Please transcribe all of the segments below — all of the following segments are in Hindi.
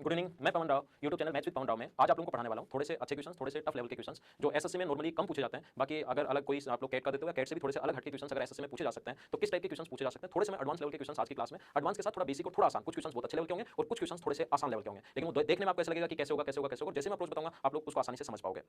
गुड इवनिंग, मैं Pawan Rao, YouTube channel maths with Pawan Rao में आज आप लोगों को पढ़ाने वाला हूं थोड़े से अच्छे क्वेश्चंस, थोड़े से टफ लेवल के क्वेश्चंस जो एसएससी में नॉर्मली कम पूछे जाते हैं। बाकी अगर अलग कोई आप लोग कैट का देते हो, कैट से भी थोड़े से अलग हटके क्वेश्चंस अगर एसएससी में पूछे जा सकते हैं तो किस टाइप के क्वेश्चंस पूछे जा सकते हैं। थोड़े से मैं एडवांस लेवल के क्वेश्चंस आज की क्लास में, एडवांस के साथ थोड़ा बेसिक और थोड़ा आसान, कुछ क्वेश्चंस बहुत अच्छे लेवल के होंगे और कुछ क्वेश्चंस थोड़े से आसान लेवल के होंगे, लेकिन वो देखने में आपको ऐसा लगेगा कि कैसे होगा कैसे होगा कैसे होगा। जैसे मैं अप्रोच बताऊंगा आप लोग उसको आसानी से समझ पाओगे।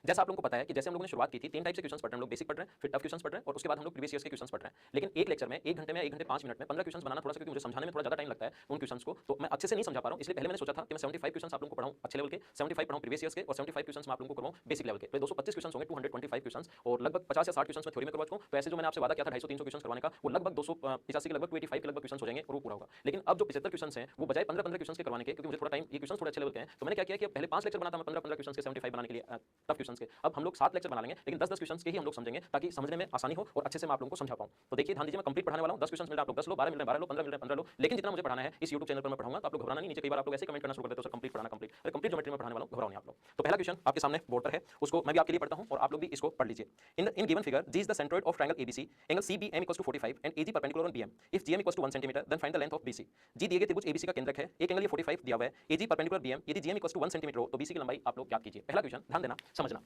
जैसा आप लोगों को पता है कि जैसे हम लोगों ने शुरुआत की थी, तीन टाइप से क्वेश्चंस पढ़ रहे हैं हम लोग, बेसिक पढ़ रहे हैं, फिर टफ क्वेश्चंस पढ़ रहे हैं और उसके बाद हम लोग प्रीवियस ईयर्स के क्वेश्चंस पढ़ रहे हैं। लेकिन एक लेक्चर में 1 घंटे में 1 घंटे 5 मिनट में 15 क्वेश्चंस बनाना थोड़ा सा, क्योंकि मुझे समझाने में थोड़ा ज्यादा टाइम लगता है उन क्वेश्चंस को, तो मैं अच्छे से नहीं समझा पा रहा हूं। इसलिए पहले मैंने सोचा था कि मैं 75 क्वेश्चंस आप लोगों को पढ़ाऊं अच्छे लेवल के, 75 पढ़ाऊं प्रीवियस ईयर्स के और 75 क्वेश्चंस मैं आप लोगों को करवाऊं बेसिक लेवल के। तो 225 क्वेश्चंस होंगे, 225 क्वेश्चंस और लगभग 50 या 60 क्वेश्चंस मैं थ्योरी में करवा चुका हूं। तो ऐसे जो मैंने आपसे वादा किया था 250-300 क्वेश्चंस करवाने का, वो लगभग 285 के लगभग 285 के लगभग क्वेश्चंस हो जाएंगे और वो पूरा होगा। लेकिन अब जो 75 क्वेश्चंस हैं वो बजाय 15-15 क्वेश्चंस के करवाने के, क्योंकि मुझे थोड़ा टाइम, ये क्वेश्चंस थोड़े अच्छे लेवल के हैं, तो मैंने क्या किया कि पहले 5 लेक्चर बनाता मैं 15-15 क्वेश्चंस के 75 बनाने के लिए टफ क्वेश्चंस के। अब हम लोग 7 लेक्चर बना लेंगे, लेकिन 10-10 क्वेश्चंस के ही हम लोग समझेंगे ताकि समझने में आसानी हो और अच्छे से मैं आप लोगों को समझा पाऊं। तो देखिए ध्यान दीजिए, मैं कंप्लीट पढ़ाने वाला हूं। 10 क्वेश्चंस मिल रहे हैं आप लोग 10 लो, 12 मिल रहे हैं 12 लो, 15 मिल रहे हैं 15 लो, लेकिन जितना मुझे पढ़ाना है इस YouTube चैनल पर मैं पढ़ाऊंगा। तो आप लोग घबराना नहीं। नीचे कई बार आप लोग ऐसे कमेंट करना शुरू कर देते हो, सर कंप्लीट पढ़ाना कंप्लीट, अरे कंप्लीट ज्योमेट्री में पढ़ाने वाला हूं, घबराओ नहीं आप लोग। तो पहला क्वेश्चन आपके सामने बोर्ड पर है, उसको मैं भी आपके लिए पढ़ता हूं और आप लोग भी इसको पढ़ लीजिए। In given figure G is the centroid of triangle ABC, angle CBM equals to 45 and AG perpendicular on BM. If GM equals to 1 centimetre then find the length of BC. G दिए गए त्रिभुज एबीसी का केंद्रक है, एक एंगल ये 45 दिया हुआ है, एजी परपेंडिकुलर बीएम, यदि जीएम इक्वल्स टू 1 सेंटीमीटर हो तो बीसी की लंबाई आप लोग ज्ञात कीजिए। पहला क्वेश्चन ध्यान देना, समझना।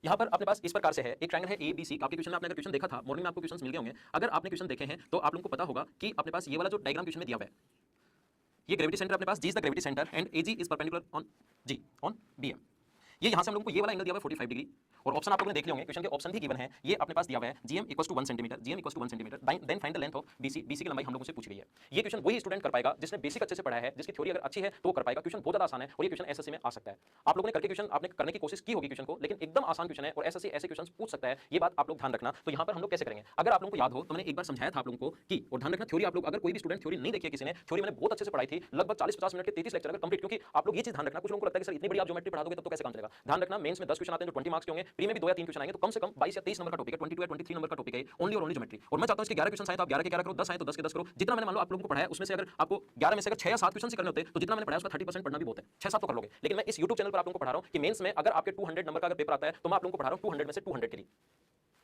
यहाँ पर अपने पास इस प्रकार से है, एक ट्रायंगल है ए बी सी। आपके क्वेश्चन में आपने अगर क्वेश्चन देखा था, मॉर्निंग में आपको क्वेश्चन मिल गए होंगे। अगर आपने क्वेश्चन देखे हैं तो आप लोगों को पता होगा कि अपने पास ये वाला जो डायग्राम क्वेश्चन में दिया हुआ है, ये ग्रेविटी सेंटर अपने पास, G is the gravity centre and AG is perpendicular on G on BM. ये यहाँ से हम लोगों को ये वाला एंगल दिया हुआ है 45 डिग्री और ऑप्शन आप लोगों ने देख लिए होंगे, क्वेश्चन के ऑप्शन भी गिवन है। ये अपने पास दिया हुआ है GM equals to 1 centimetre, GM equals to 1 centimetre, then find the length of BC. BC की लंबाई हम लोगों से पूछ गई है। ये क्वेश्चन वही स्टूडेंट कर पाएगा जिसने बेसिक अच्छे से पढ़ा है, जिसकी थ्योरी अगर अच्छी है तो कर पाएगा। क्वेश्चन बहुत ज्यादा आसान है और ये क्वेश्चन एसएससी में आ सकता है। आप लोगों ने करके क्वेश्चन आपने करने की कोशिश की होगी क्वेश्चन को, लेकिन एकदम आसान क्वेश्चन है और एसएससी ऐसे क्वेश्चन पूछ सकता है, ये बात आप लोग ध्यान रखना। तो यहाँ पर हम लोग कैसे करेंगे, अगर आप लोगों को याद हो तो मैंने एक बार समझाया था आप लोगों को कि, और ध्यान रखना थ्योरी आप लोग, अगर कोई भी स्टूडेंट थ्योरी नहीं देखी है किसी ने, थ्योरी मैंने बहुत अच्छे से पढ़ाई थी, लगभग 40-50 मिनट के 33 लेक्चर अगर कंप्लीट, क्योंकि आप लोग ये चीज ध्यान रखना, कुछ लोगों को लगता है कि सर इतनी बड़ी आप ज्योमेट्री पढ़ा दोगे तब तो कैसे काम चलेगा। ध्यान रखना मेंस में 10 क्वेश्चन आते हैं जो 20 मार्क्स के होंगे, प्री में भी 2 या 3 क्वेश्चन आएंगे, तो कम से कम 22 या 23 नंबर का टॉपिक है, 22 या 23 नंबर का टॉपिक है ओनली और ओनली ज्योमेट्री। और मैं चाहता हूं इसके 11 क्वेश्चन आए तो आप 11 के 11 करो, 10 आए तो 10 के 10 करो। जितना मैंने मान लो आप लोगों को पढ़ाया उसमें से अगर आपको 11 में से अगर 6 या 7 क्वेश्चन करने होते तो जितना मैंने पढ़ाया उसका 30% पढ़ना भी बहुत है, 6-7 तो कर लोगे। लेकिन मैं इस YouTube चैनल पर आप लोगों को पढ़ा रहा हूं कि मेंस में अगर आपके 200 नंबर का अगर पेपर आता है तो मैं आप लोगों को पढ़ा रहा हूं 200 में से 200 के लिए।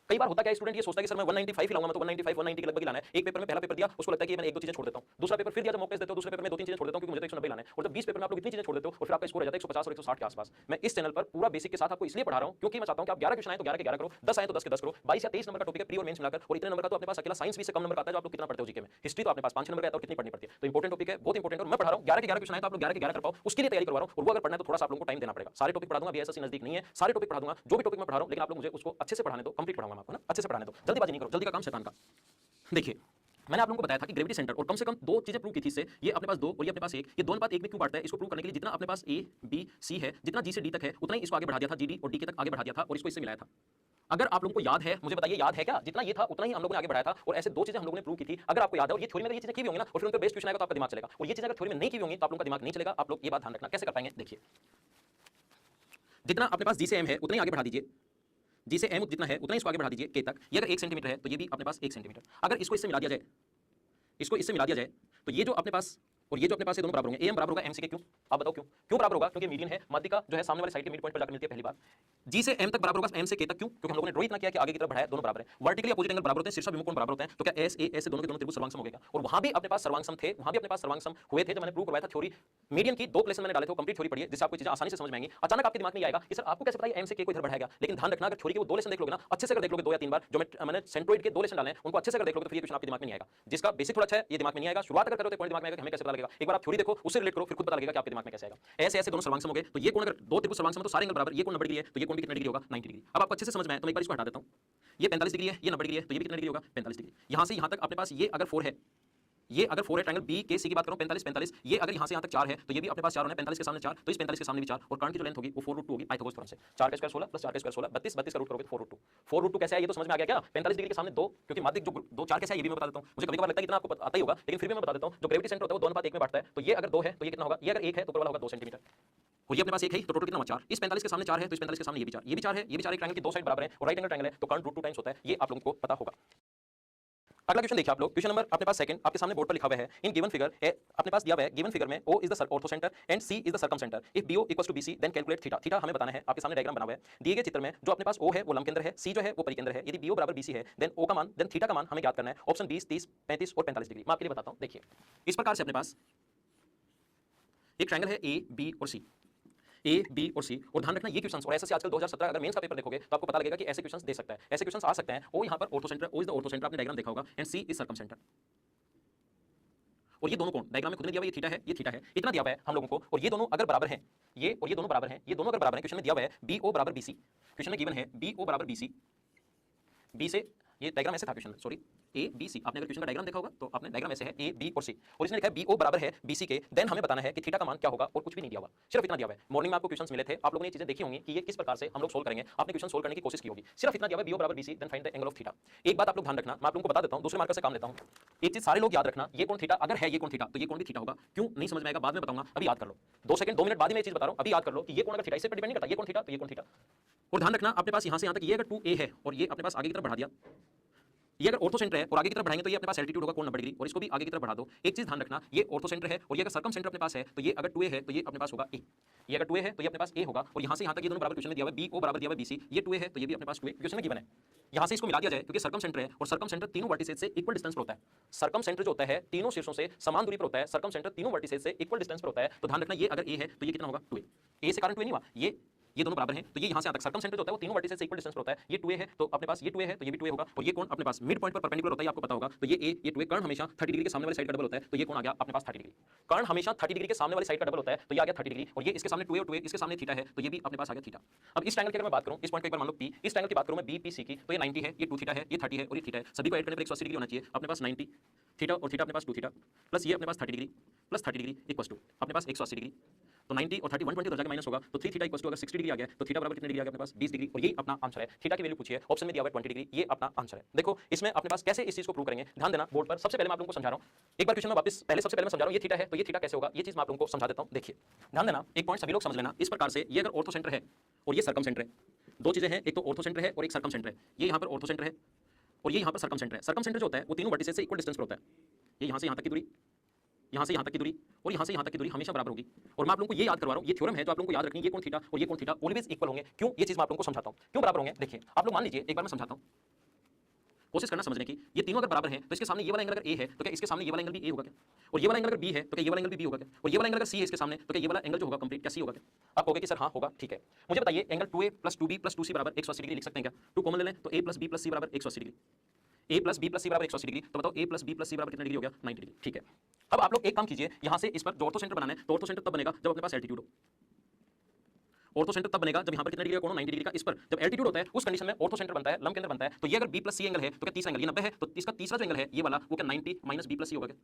कई बार होता क्या है, स्टूडेंट ये सोचता है कि सर मैं 195 ही लाऊंगा, मैं तो 195 190 के लगभग ही लाना है। एक पेपर में पहला पेपर दिया, उसको लगता है कि मैंने एक दो चीजें छोड़ देता हूं, दूसरा पेपर फिर दिया, जब मॉक टेस्ट देते हो दूसरे पेपर में 2-3 चीजें छोड़ देता हूं क्योंकि मुझे तो 190 लाना है, और जब 20 पेपर में आप लोग इतनी चीजें छोड़ देते हो और फिर आपका स्कोर आ जाता है 150 और 160 के आसपास। मैं इस चैनल पर पूरा बेसिक के साथ आपको इसलिए पढ़ा रहा हूं क्योंकि मैं चाहता हूं कि आप 11 क्वेश्चन आए तो 11 के 11 करो, 10 आए तो 10 के 10 करो। 22 या 23 नंबर का टॉपिक है प्री और मेंस मिलाकर, और इतने नंबर का तो अपने पास अकेला साइंस भी से कम नंबर का आता है जो आप लोग कितना पढ़ते हो जीके में। हिस्ट्री तो अपने पास 5 नंबर का आता है और कितनी पढ़नी पड़ती है, तो इंपॉर्टेंट टॉपिक है, बहुत इंपॉर्टेंट। और मैं पढ़ा रहा हूं 11 के 11 क्वेश्चन आए तो आप लोग 11 के 11 कर पाओ, उसके लिए तैयारी करवा रहा हूं। और वो अगर पढ़ना है तो थोड़ा सा आप लोगों को टाइम देना पड़ेगा। सारे टॉपिक पढ़ा दूंगा, बीएसएससी नजदीक नहीं है, सारे टॉपिक पढ़ा दूंगा, जो भी टॉपिक मैं पढ़ा रहा हूं, लेकिन आप लोग मुझे उसको अच्छे से पढ़ाने दो, कंप्लीट पढ़ाऊंगा मैं आपको ना, अच्छे से पढ़ाने दो, जल्दीबाजी नहीं करो, जल्दी का काम शैतान का। देखिए मैंने आप लोगों को बताया था कि ग्रेविटी सेंटर, और कम से कम 2 चीजें प्रूव की थी इससे, ये अपने पास 2 और ये अपने पास 1, ये 2 अनुपात 1 में क्यों बांटता है, इसको प्रूव करने के लिए जितना अपने पास ए बी सी है, जितना जी से डी तक है उतना ही इसको आगे बढ़ा दिया था, जी डी और डी के तक आगे बढ़ा दिया था और इसको इससे मिलाया था। अगर आप लोगों को याद है, मुझे बताइए याद है क्या, जितना ये था उतना ही हम लोगों ने आगे बढ़ाया था और ऐसे 2 चीजें हम लोगों ने प्रूव की थी। अगर आपको याद है, और ये थ्योरी में अगर ये चीजें की भी होंगी ना और फिर उन पे बेस्ड क्वेश्चन आएगा तो आपका दिमाग चलेगा, और ये चीजें अगर थ्योरी में नहीं की भी होंगी तो आप लोगों का दिमाग नहीं चलेगा। आप लोग ये बात ध्यान रखना, कैसे कर पाएंगे, देखिए जितना अपने पास जी से एम है उतना ही आगे बढ़ा दीजिए, जी से एम जितना है उतना ही इसको आगे बढ़ा दीजिए के तक। ये अगर 1 सेंटीमीटर है तो ये भी अपने पास 1 सेंटीमीटर। अगर इसको इससे मिला दिया जाए, इसको इससे मिला दिया जाए तो ये जो अपने पास और ये जो अपने पास है दोनों बराबर होंगे। एम बराबर होगा एम सी के, क्यों आप बताओ क्यों बराबर होगा, क्योंकि मीडियन है, माध्यिका जो है सामने वाले साइड के मिड पॉइंट पर जाकर मिलती है पहली बार। जी से एम तक बराबर होगा एम से के तक, क्यों, क्योंकि हम लोगों ने ड्रॉ इतना किया कि आगे की तरफ बढ़ाया, दोनों बराबर है। वर्टिकली अपोजिट एंगल बराबर होते हैं, शीर्ष विमुख कोण बराबर होते हैं, तो क्या एस ए एस से दोनों के दोनों त्रिभुज सर्वांगसम हो गया। और वहां भी अपने पास सर्वांगसम थे, वहां भी अपने पास सर्वांगसम हुए थे जब मैंने प्रूव करवाया था थ्योरी। मीडियन की 2 प्लेस मैंने डाले थे, कंप्लीट थ्योरी पढ़िए जिससे आपको चीजें आसानी से समझ में आएंगी। अचानक आपके दिमाग में आएगा कि सर आपको कैसे पता है एम से के को इधर बढ़ाएगा, लेकिन ध्यान रखना अगर थ्योरी के वो 2 लेसन देख लोगे ना, अच्छे से अगर देख लोगे 2 या 3 बार, जो मैंने सेंट्रोइड के 2 लेसन डाले हैं उनको अच्छे से अगर देख लोगे तो फिर ये क्वेश्चन आपके दिमाग में नहीं आएगा। जिसका बेसिक थोड़ा अच्छा है ये दिमाग में नहीं आएगा, शुरुआत अगर करो तो पॉइंट दिमाग में आएगा, हमें कैसे पता लगेगा। एक बार आप थ्योरी देखो, उससे रिलेट करो, फिर खुद पता लगेगा कि आपके दिमाग में कैसे आएगा। ऐसे ऐसे दोनों सर्वांगसम हो गए, तो ये कोण अगर 2 त्रिभुज सर्वांगसम है तो सारे एंगल बराबर, ये कोण 90 डिग्री है तो ये कोण भी कितने डिग्री होगा, 90 डिग्री। अब आपको अच्छे से समझ में आए तो मैं एक बार इसको हटा देता हूं, ये 45 डिग्री है, ये 90 डिग्री है, तो ये भी कितने डिग्री होगा, 45 डिग्री। यहां से यहां तक अपने पास ये अगर 4 है, ये अगर 4 है, ट्रायंगल बी के सी की बात करूं 45 45, ये अगर यहां से यहां तक 4 है तो ये भी अपने पास 4 होना है, 45 के सामने 4 तो इस 45 के सामने भी 4, और कर्ण की जो लेंथ होगी वो 4√2 होगी पाइथागोरस थ्योरम से। 4 का स्क्वायर 16 प्लस 4 का स्क्वायर 16, 32 32 का रूट करोगे तो 4√2। 4√2 कैसे आया ये तो समझ में आ गया क्या, 45 डिग्री के सामने 2, क्योंकि माध्यिक जो 2 4 कैसे है ये भी मैं बता देता हूं। मुझे कभी कभार लगता है कितना आपको आता ही होगा, लेकिन फिर भी मैं बता देता हूं। जो ग्रेविटी सेंटर होता है वो 2:1 में बांटता है, तो ये अगर 2 है तो ये कितना होगा, ये अगर 1 है तो ऊपर वाला होगा 2 सेंटीमीटर, और ये अपने पास 1 है तो टोटल कितना हुआ 4। इस 45 के सामने 4 है तो इस 45 के सामने ये भी 4, ये भी 4 है, ये भी 4, एक ट्रायंगल की 2 साइड बराबर है और राइट एंगल ट्रायंगल है तो कर्ण √2 टाइम्स होता है, ये आप लोगों को पता होगा। अगला क्वेश्चन देखिए आप लोग, क्वेश्चन नंबर अपने पास सेकंड आपके सामने बोर्ड पर लिखा हुआ है। इन गिवन फिगर अपने पास दिया हुआ है, गिवन फिगर में O is the orthocentre and C is the circumcentre. If BO equals to BC then calculate theta. Theta हमें बताना है, आपके सामने डायग्राम बना हुआ है। दिए गए चित्र में जो अपने पास O है वो लंब केंद्र है, C जो है वो परिकेंद्र है। यदि BO बराबर BC है देन O का मान, देन थीटा का मान हमें ज्ञात करना है। ऑप्शन 20 30 35 और 45 डिग्री मैं आपके लिए बताता हूं। देखिए इस प्रकार से अपने पास एक ट्रायंगल है ए बी और सी, ए बी और सी, और ध्यान रखना ये क्वेश्चंस और ऐसे आजकल 2017 अगर मेंस का पेपर देखोगे तो आपको पता लगेगा कि ऐसे क्वेश्चंस दे सकता है, ऐसे क्वेश्चंस आ सकते हैं। ओ यहाँ पर orthocentre, O is the orthocentre, आपने डायग्राम देखा होगा, and C is circumcentre. और ये दोनों कोण डायग्राम में खुद ने दिया हुआ, ये थीटा है, ये थीटा है, इतना दिया हुआ है हम लोगों को, और ये दोनों अगर बराबर हैं, ये और ये दोनों बराबर हैं, ये दोनों अगर बराबर हैं, क्वेश्चन में दिया हुआ है बी ओ बराबर बीसी, क्वेश्चन में गिवन है बी ओ बराबर बीसी, बी से ये डायग्राम ऐसे था क्वेश्चन में, सॉरी ए बी सी, आपने अगर क्वेश्चन का डायग्राम देखा होगा तो आपने डायग्राम ऐसे है ए बी और सी, और इसमें लिखा है बी ओ बराबर है बी सी के, देन हमें बताना है कि थीटा का मान क्या होगा, और कुछ भी नहीं दिया हुआ, सिर्फ इतना दिया हुआ है। मॉर्निंग में आपको क्वेश्चंस मिले थे, आप लोगों ने ये चीजें देखी होंगी कि ये किस प्रकार से हम लोग सोल्व करेंगे, आपने क्वेश्चन सोल्व करने की कोशिश की होगी, सिर्फ इतना दिया हुआ है बी ओ बराबर B C, then find the angle of theta. एक बात आप लोग ध्यान रखना, मैं आप लोगों को बता देता हूं, दूसरे मार्कर से काम लेता हूं, एक चीज सारे लोग याद रखना, ये कोण थीटा अगर है, ये कोण थीटा, तो ये कोण भी थीटा होगा। क्यों नहीं समझ में आएगा बाद में बताऊंगा, अभी याद कर लो, 2 सेकंड 2 मिनट बाद ही मैं ये चीज बता रहा हूं, अभी याद कर लो कि ये कोण अगर थीटा इससे डिपेंड नहीं करता, ये कोण थीटा तो ये कोण थीटा। और ध्यान रखना अपने पास यहां से यहां तक ये अगर 2a है और ये अपने पास आगे की तरफ बढ़ा दिया, ये अगर ऑर्थो सेंटर है और आगे की तरफ बढ़ाएंगे तो ये अपने पास एल्टीट्यूड होगा कोण 90 डिग्री, और इसको भी आगे की तरफ बढ़ा दो। एक चीज ध्यान रखना, ये ऑर्थो सेंटर है और ये अगर सर्कम सेंटर अपने पास है तो ये अगर 2a है तो ये अपने पास होगा a, ये अगर 2a है तो ये अपने पास a होगा, और यहां से यहां तक ये दोनों बराबर क्वेश्चन में दिया हुआ है, b o बराबर दिया हुआ है bc, ये 2a है तो ये भी अपने पास 2a क्वेश्चन में गिवन है। यहां से इसको मिला दिया जाए क्योंकि सर्कम सेंटर है और सर्कम सेंटर तीनों वर्टिसेस से इक्वल डिस्टेंस पर होता है, सर्कम सेंटर जो होता है तीनों शीर्षों से समान दूरी पर होता है, सर्कम सेंटर तीनों वर्टिसेस से इक्वल डिस्टेंस पर होता है। तो ध्यान रखना ये अगर a है तो ये कितना होगा 2a, a से कारण 2a नहीं हुआ, ये दोनों बराबर हैं, तो ये यहां से यहां तक सर्कम सेंटर जो होता है वो तीनों वर्टिसेस से इक्वल डिस्टेंस पर होता है, ये 2a है तो अपने पास ये 2a है तो ये भी 2a होगा, और ये कोण अपने पास मिड पॉइंट पर परपेंडिकुलर होता है, आपको पता होगा, तो ये a ये 2a, कर्ण हमेशा 30 डिग्री के सामने वाली साइड का डबल होता है, तो ये कोण आ गया अपने पास 30 डिग्री, कर्ण हमेशा 30 डिग्री के सामने वाली साइड का डबल होता है, तो ये आ गया 30 डिग्री, और ये इसके सामने 2a और 2a इसके सामने थीटा है तो ये भी अपने पास आ गया थीटा। अब इस ट्रायंगल की अगर मैं बात करूं, इस पॉइंट को एक बार मान लो p, इस ट्रायंगल की बात करूं मैं b p c की, तो ये 90 है, ये 2 थीटा है, ये 30 है और ये थीटा है, सभी को ऐड करने पर 180 डिग्री होना चाहिए, अपने पास 90 थीटा और थीटा अपने पास 2 थीटा प्लस ये अपने पास 30 degree plus 30 degree equals to अपने पास 180 डिग्री, तो 90 और 30 120 जाके माइनस होगा, तो 3 थीटा इक्वल्स टू अगर 60 डिग्री आ गया तो थीटा बराबर कितने डिग्री आ गया अपने पास 20 डिग्री, और यही अपना आंसर है। थीटा की वैल्यू पूछी है, ऑप्शन में दिया हुआ है 20 डिग्री, ये अपना आंसर है। देखो इसमें अपने पास कैसे इस चीज को प्रूव करेंगे, ध्यान देना बोर्ड पर। सबसे पहले मैं आप लोगों को समझा रहा हूं, एक बार क्वेश्चन में वापस पहले सबसे पहले मैं समझा रहा हूं, ये थीटा है तो ये थीटा कैसे होगा, ये चीज मैं आप लोगों को समझा देता हूं। देखिए ध्यान देना, एक पॉइंट सभी लोग समझ लेना, इस प्रकार से ये अगर ऑर्थो सेंटर है और ये सर्कम सेंटर है, दो चीजें हैं, एक तो ऑर्थो सेंटर है और एक सर्कम सेंटर है, ये यहाँ पर ऑर्थो सेंटर है और ये यहाँ पर सर्कम सेंटर है। सर्कम सेंटर जो होता है वो तीनों वर्टिसेस से इक्वल डिस्टेंस पर होता है, ये यहाँ से यहाँ तक की दूरी, यहाँ से यहाँ तक की दूरी और यहाँ से यहाँ तक की दूरी हमेशा बराबर होगी। और मैं आप लोगों को ये याद करवा रहा हूँ, ये थ्योरम है तो आप लोगों को याद रखनी है, ये कोण थीटा और ये कोण थीटा ऑलवेज इक्वल होंगे। क्यों, ये चीज मैं आप लोगों को समझाता हूँ क्यों बराबर होंगे। देखिए आप लोग मान लीजिए, एक बार मैं समझाता हूँ, कोशिश करना समझने की, ये तीनों अगर बराबर हैं तो इसके सामने ये वाला एंगल अगर a है तो क्या इसके सामने ये वाला एंगल भी a होगा क्या, और ये वाला एंगल अगर b है तो क्या ये वाला एंगल भी b होगा क्या, और ये वाला एंगल अगर c है इसके सामने तो क्या ये वाला एंगल जो होगा कंप्लीट क्या c होगा क्या। आप कहोगे कि सर हाँ होगा, ठीक है। मुझे बताइए एंगल 2a + 2b + 2c बराबर 180 डिग्री लिख सकते हैं क्या, 2 कॉमन ले लें तो a + b + c बराबर 180 डिग्री, a + b + c बराबर 180 डिग्री, तो बताओ a + b + c बराबर कितने डिग्री हो गया 90 डिग्री, ठीक है। अब आप लोग एक काम कीजिए, यहाँ से इस पर जो ऑर्थो सेंटर बनाना है तो ऑर्थो सेंटर तब बनेगा जब अपने पास एल्टीट्यूड हो, ऑर्थो सेंटर तब बनेगा जब यहाँ पर कितने डिग्री का कोण 90 डिग्री का, इस पर जब एल्टीट्यूड होता है उस कंडीशन में ऑर्थो सेंटर बनता है, लंब केंद्र बनता है। तो ये अगर b + c एंगल है तो क्या तीसरा एंगल ये 90 है, तो इसका तीसरा जो एंगल है ये वाला वो क्या 90 - b + c होगा क्या,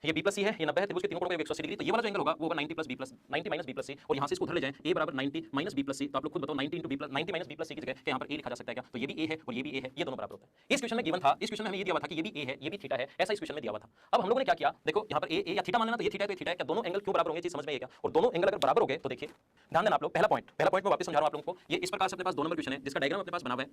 ये b + c है, ये 90 है, त्रिभुज के तीनों कोणों का 180 डिग्री, तो ये वाला जो एंगल होगा वो होगा 90 + b + 90 - b + c, और यहाँ से इसको उधर ले जाएं a बराबर 90 - b + c, तो आप लोग खुद बताओ 90 × b + 90 - b + c की जगह क्या यहाँ पर a लिखा जा सकता है क्या, तो ये भी a है और ये भी a है, ये दोनों बराबर होता है। इस क्वेश्चन में गिवन था, इस क्वेश्चन में हमें ये दिया हुआ था कि ये भी a है ये भी थीटा है, ऐसा इस क्वेश्चन में दिया हुआ था। अब हम लोगों ने क्या किया, देखो यहाँ पर a या थीटा मान लेना, तो ये थीटा है तो ये थीटा है, क्या दोनों एंगल क्यों बराबर होंगे चीज समझ में आएगा, और दोनों एंगल अगर बराबर हो गए तो देखिए ध्यान देना आप लोग, पहला पॉइंट मैं वापस समझा रहा हूं आप लोगों को, ये इस प्रकार से अपने पास 2 नंबर क्वेश्चन है जिसका डायग्राम अपने पास बना हुआ है